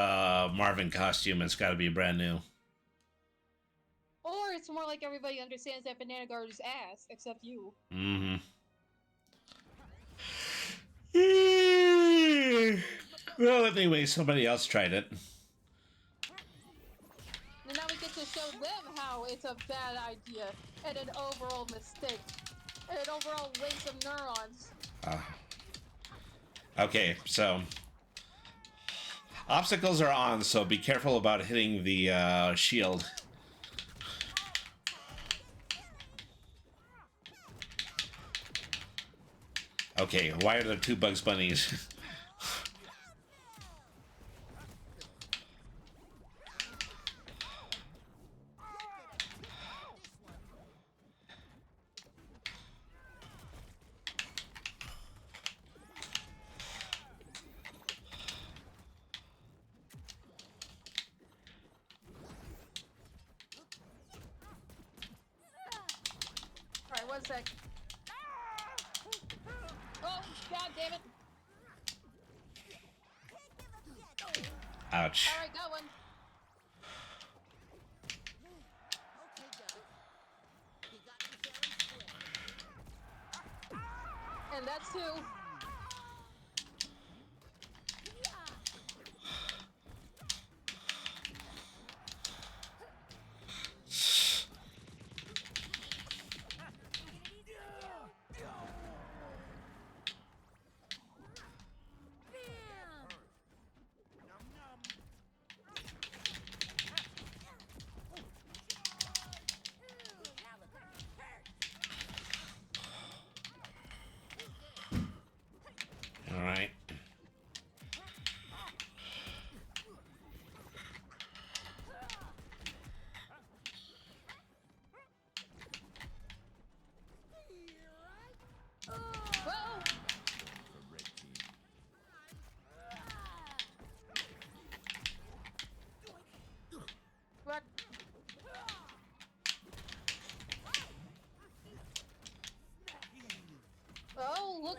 Marvin costume. It's got to be brand new. Or it's more like everybody understands that Banana Guard is ass, except you. Mm-hmm. Well, anyway, somebody else tried it. And now we get to show them how it's a bad idea, and an overall mistake, and an overall waste of neurons. Okay, so... obstacles are on, so be careful about hitting the shield. Okay, why are there two Bugs Bunnies? Alright, 1 sec. Oh, god damn it! Ouch. Alright, got one. Okay, Doug. You got me feeling split. And that's 2.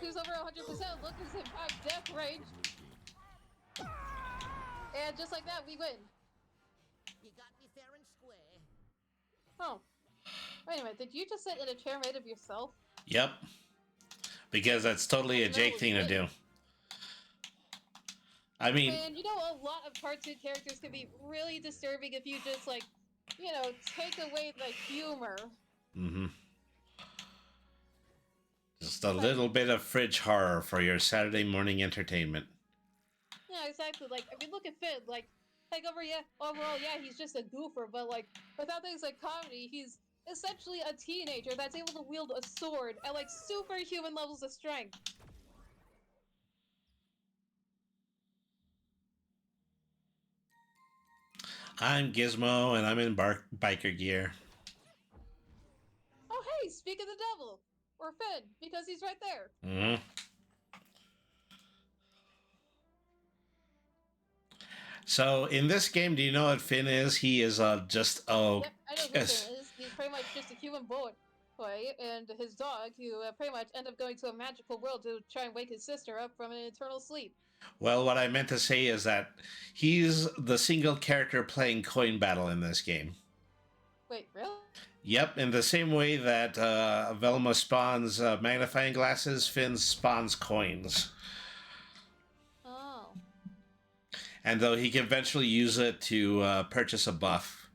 who's over 100%. Look, is in fact death range. And just like that, we win. You got me fair and square. Oh. Wait a minute, did you just sit in a chair made of yourself? Yep. Because that's totally a Jake thing to do. I mean... And you know, a lot of cartoon characters can be really disturbing if you just, like, you know, take away the humor. Mm-hmm. Just a little bit of fridge horror for your Saturday morning entertainment. Yeah, exactly. Like, I mean, look at Finn. Like overall, yeah, he's just a goofer, but, like, without things like comedy, he's essentially a teenager that's able to wield a sword at, like, superhuman levels of strength. I'm Gizmo, and I'm in biker gear. Oh, hey, speak of the devil! Or Finn, because he's right there. Mm-hmm. So, in this game, do you know what Finn is? He is just... Yep, I know who Finn is. He's pretty much just a human boy, and his dog, who pretty much end up going to a magical world to try and wake his sister up from an eternal sleep. Well, what I meant to say is that he's the single character playing coin battle in this game. Wait, really? Yep, in the same way that Velma spawns magnifying glasses, Finn spawns coins. Oh. And though he can eventually use it to purchase a buff.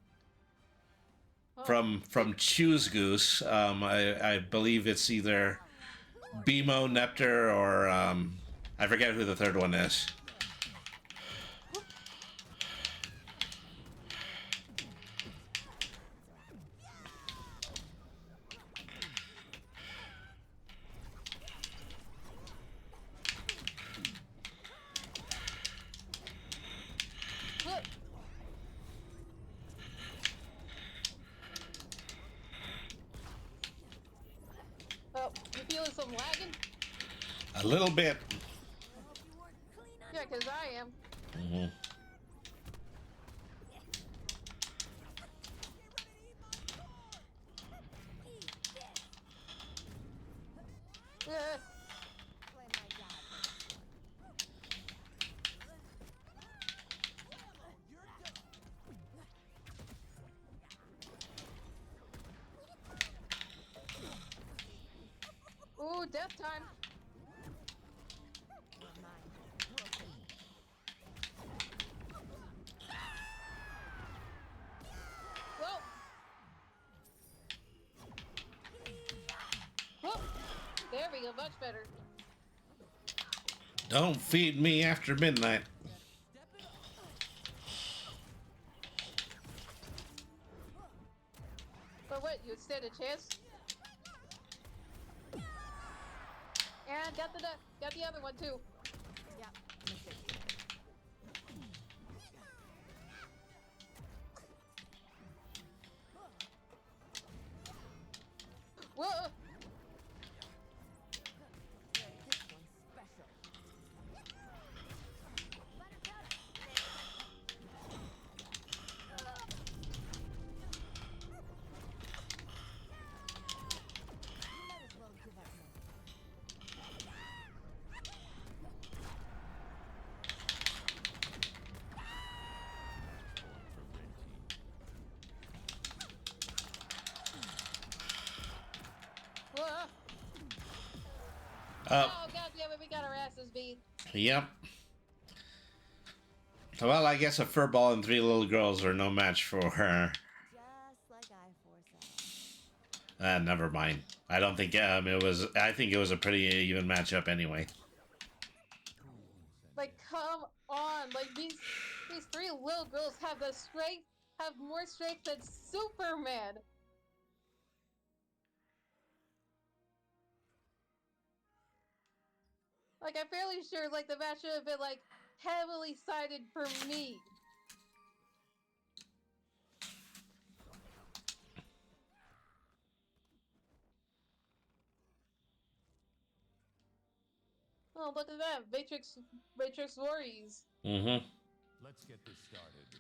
Oh. From Choose Goose, I believe it's either Bimo, Nepter, or I forget who the third one is. Oh, you feeling some lagging? A little bit. Yeah, because I am. Mm-hmm. Ooh, death time. Well. Whoop. There we go, much better. Don't feed me after midnight. But what, you would stand a chance? And got the other one too. Yep. Whoa! Oh, god damn it, we got our asses beat. Yep. Well, I guess a furball and 3 little girls are no match for her. Just like I foresaw. Never mind. I don't think it was. I think it was a pretty even matchup anyway. Like, come on! Like these 3 little girls have the strength, have more strength than Superman. Like, I'm fairly sure, like, the match should have been, like, heavily sided for me. Oh, look at that. Matrix Warriors. Mm-hmm. Let's get this started.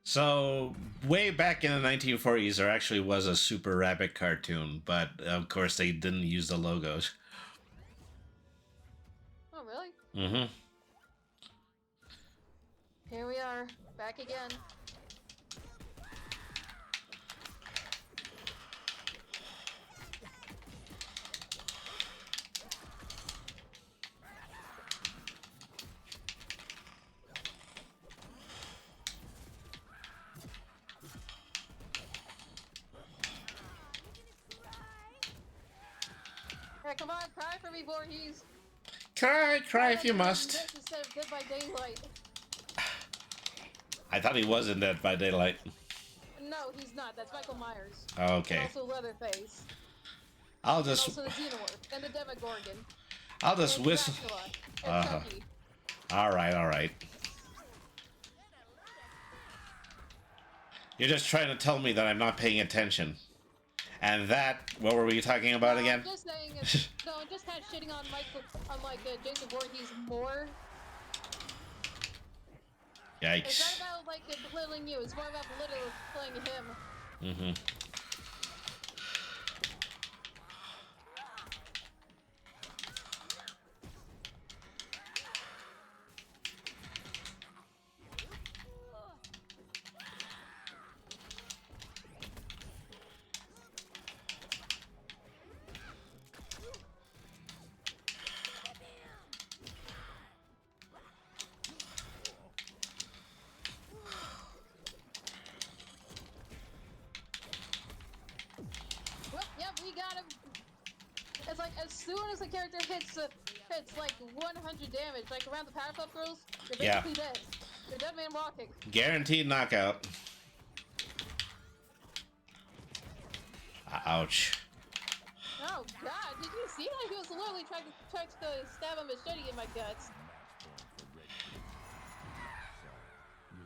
So, way back in the 1940s, there actually was a Super Rabbit cartoon, but of course they didn't use the logos. Oh, really? Mm-hmm. Here we are, back again. Hey, come on, cry for me, Voorhees. Cry if you must. This instead of Dead by Daylight. I thought he was in Dead by Daylight. No, he's not. That's Michael Myers. Okay. And also Leatherface. I'll And just. also the Xenomorph. And the Demogorgon. I'll just And whistle. Dracula. And Chucky. All right. You're just trying to tell me that I'm not paying attention. And that, what were we talking about again? I'm just saying, no, I'm just kind of shitting on Jason Voorhees more. Yikes. It's not about, like, belittling you, it's more about belittling him. Mm-hmm. Yep, we got him. It's like, as soon as the character hits like 100 damage, like around the Powerpuff Girls, you're basically dead. You're dead man walking. Guaranteed knockout. Ouch. Oh god, did you see that? He was literally trying to stab a machete in my guts.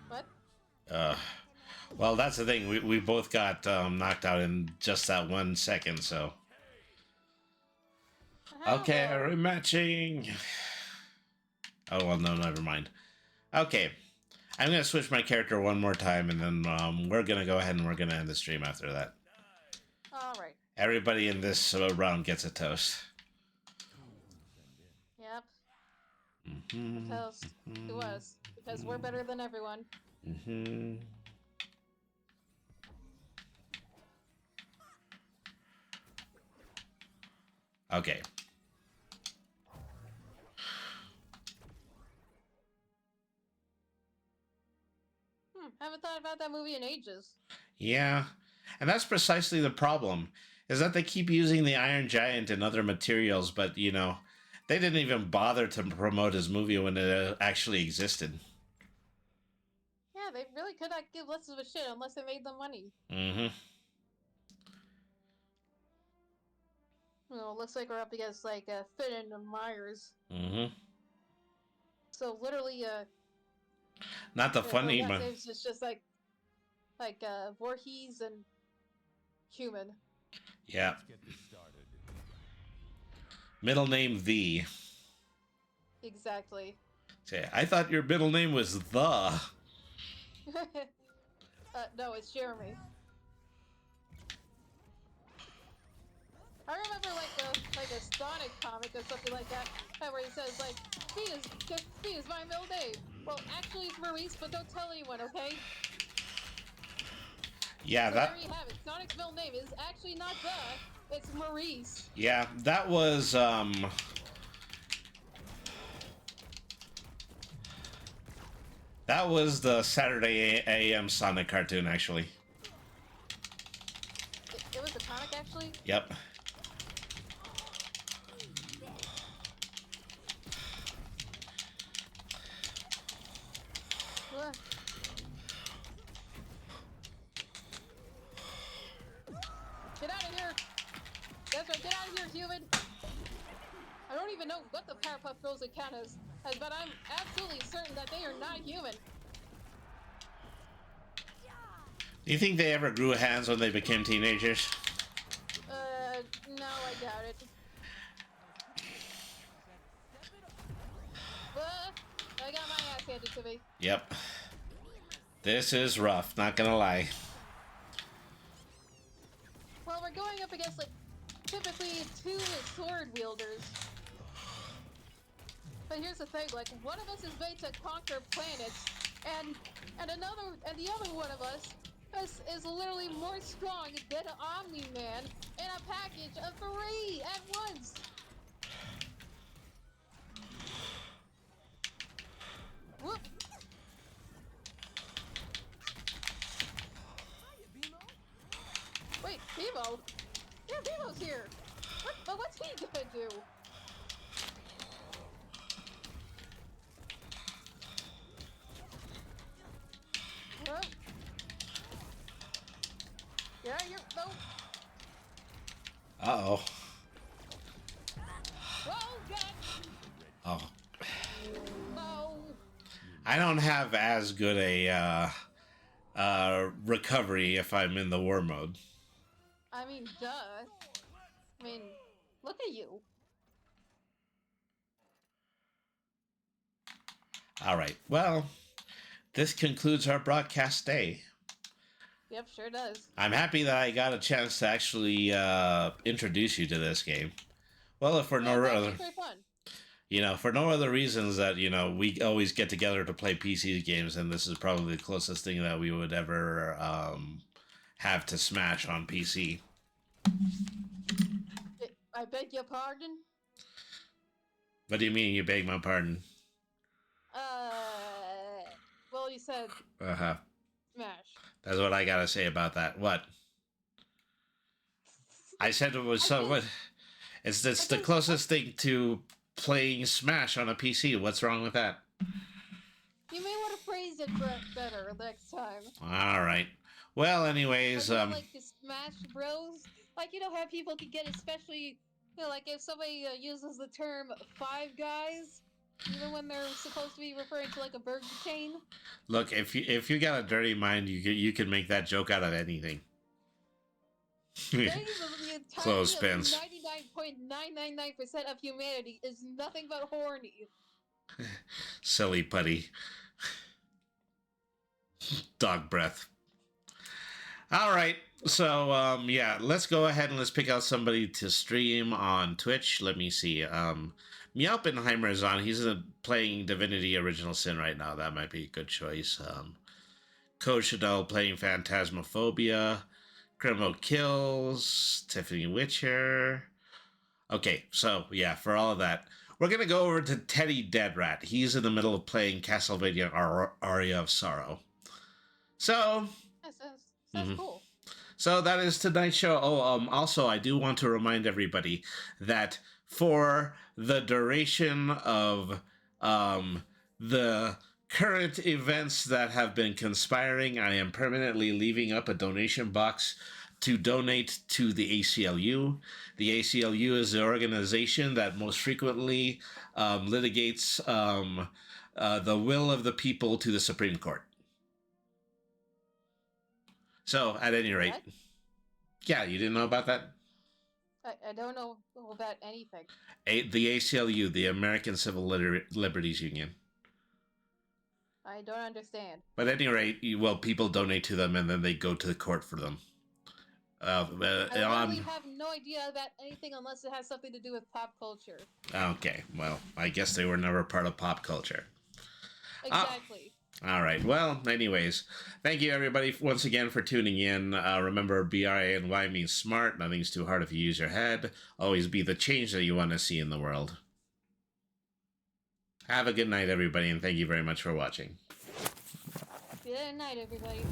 What? Well, that's the thing. We both got knocked out in just that 1 second, so. Okay, rematching. Oh, well, no, never mind. Okay. I'm going to switch my character one more time, and then we're going to go ahead and we're going to end the stream after that. Alright. Everybody in this round gets a toast. Yep. Mm-hmm. Toast to us, because we're better than everyone. Mm-hmm. Okay. Haven't thought about that movie in ages. Yeah, and that's precisely the problem, is that they keep using the Iron Giant and other materials, but, you know, they didn't even bother to promote his movie when it actually existed. Yeah, they really could not give less of a shit unless they made them money. Mm-hmm. Well, looks like we're up against, like, Finn and Myers. Mm-hmm. So, literally, Not the funny, but... It's just like, Voorhees and Human. Yeah. Middle name V. Exactly. Say, I thought your middle name was The. No, it's Jeremy. I remember like a Sonic comic or something like that, where he says like, Speed is my middle name. Well, actually it's Maurice, but don't tell anyone, okay? Yeah, so that. There you have it. Sonic's middle name is actually not The, it's Maurice. Yeah, that was That was the Saturday AM Sonic cartoon, actually. It was a comic, actually? Yep. Get out of here! That's right, get out of here, human! I don't even know what the Powerpuff Girls account is, but I'm absolutely certain that they are not human. Do you think they ever grew hands when they became teenagers? No, I doubt it. I got my ass handed to me. Yep. This is rough, not gonna lie. Well, we're going up against, like, typically 2 sword wielders. But here's the thing, like, one of us is made to conquer planets, and the other one of us is literally more strong than Omni-Man in a package of 3 at once. Whoop. Wait, Beemo? Yeah, Beemo's here. But what's he gonna do? Well, yeah, you're no. Uh-oh. Oh God! Oh. No. I don't have as good a recovery if I'm in the war mode. I mean, duh. I mean, look at you. All right. Well, this concludes our broadcast day. Yep, sure does. I'm happy that I got a chance to actually introduce you to this game. Well, if for no other, Very fun. for no other reasons that we always get together to play PC games, and this is probably the closest thing that we would ever have to Smash on PC. I beg your pardon. What do you mean? You beg my pardon? Well, you said Uh-huh. Smash. That's what I gotta say about that. What? I said it was so. What? It's the closest thing to playing Smash on a PC. What's wrong with that? You may want to phrase it better next time. All right. Well, anyways, like the Smash Bros. Like, how people can get, especially, like if somebody uses the term Five Guys, even when they're supposed to be referring to like a burger chain. Look, if you got a dirty mind, you can make that joke out of anything. Clothespins. 99.999% of humanity is nothing but horny. Silly putty. Dog breath. All right. So, yeah, let's go ahead and let's pick out somebody to stream on Twitch. Let me see. Meowpenheimer is on. He's playing Divinity Original Sin right now. That might be a good choice. Code Shadell playing Phantasmophobia. Criminal Kills. Tiffany Witcher. Okay, so, yeah, for all of that, we're going to go over to Teddy Deadrat. He's in the middle of playing Castlevania Aria of Sorrow. So... That sounds cool. So that is tonight's show. Oh, also, I do want to remind everybody that for the duration of the current events that have been conspiring, I am permanently leaving up a donation box to donate to the ACLU. The ACLU is the organization that most frequently litigates the will of the people to the Supreme Court. So, at any rate, what? Yeah, you didn't know about that? I don't know about anything. The ACLU, the American Civil Liberties Union. I don't understand. But at any rate, people donate to them and then they go to the court for them. I really have no idea about anything unless it has something to do with pop culture. Okay, well, I guess they were never part of pop culture. Exactly. All right. Well, anyways, thank you everybody once again for tuning in. Remember, BRANY means smart. Nothing's too hard if you use your head. Always be the change that you want to see in the world. Have a good night, everybody, and thank you very much for watching. Good night, everybody.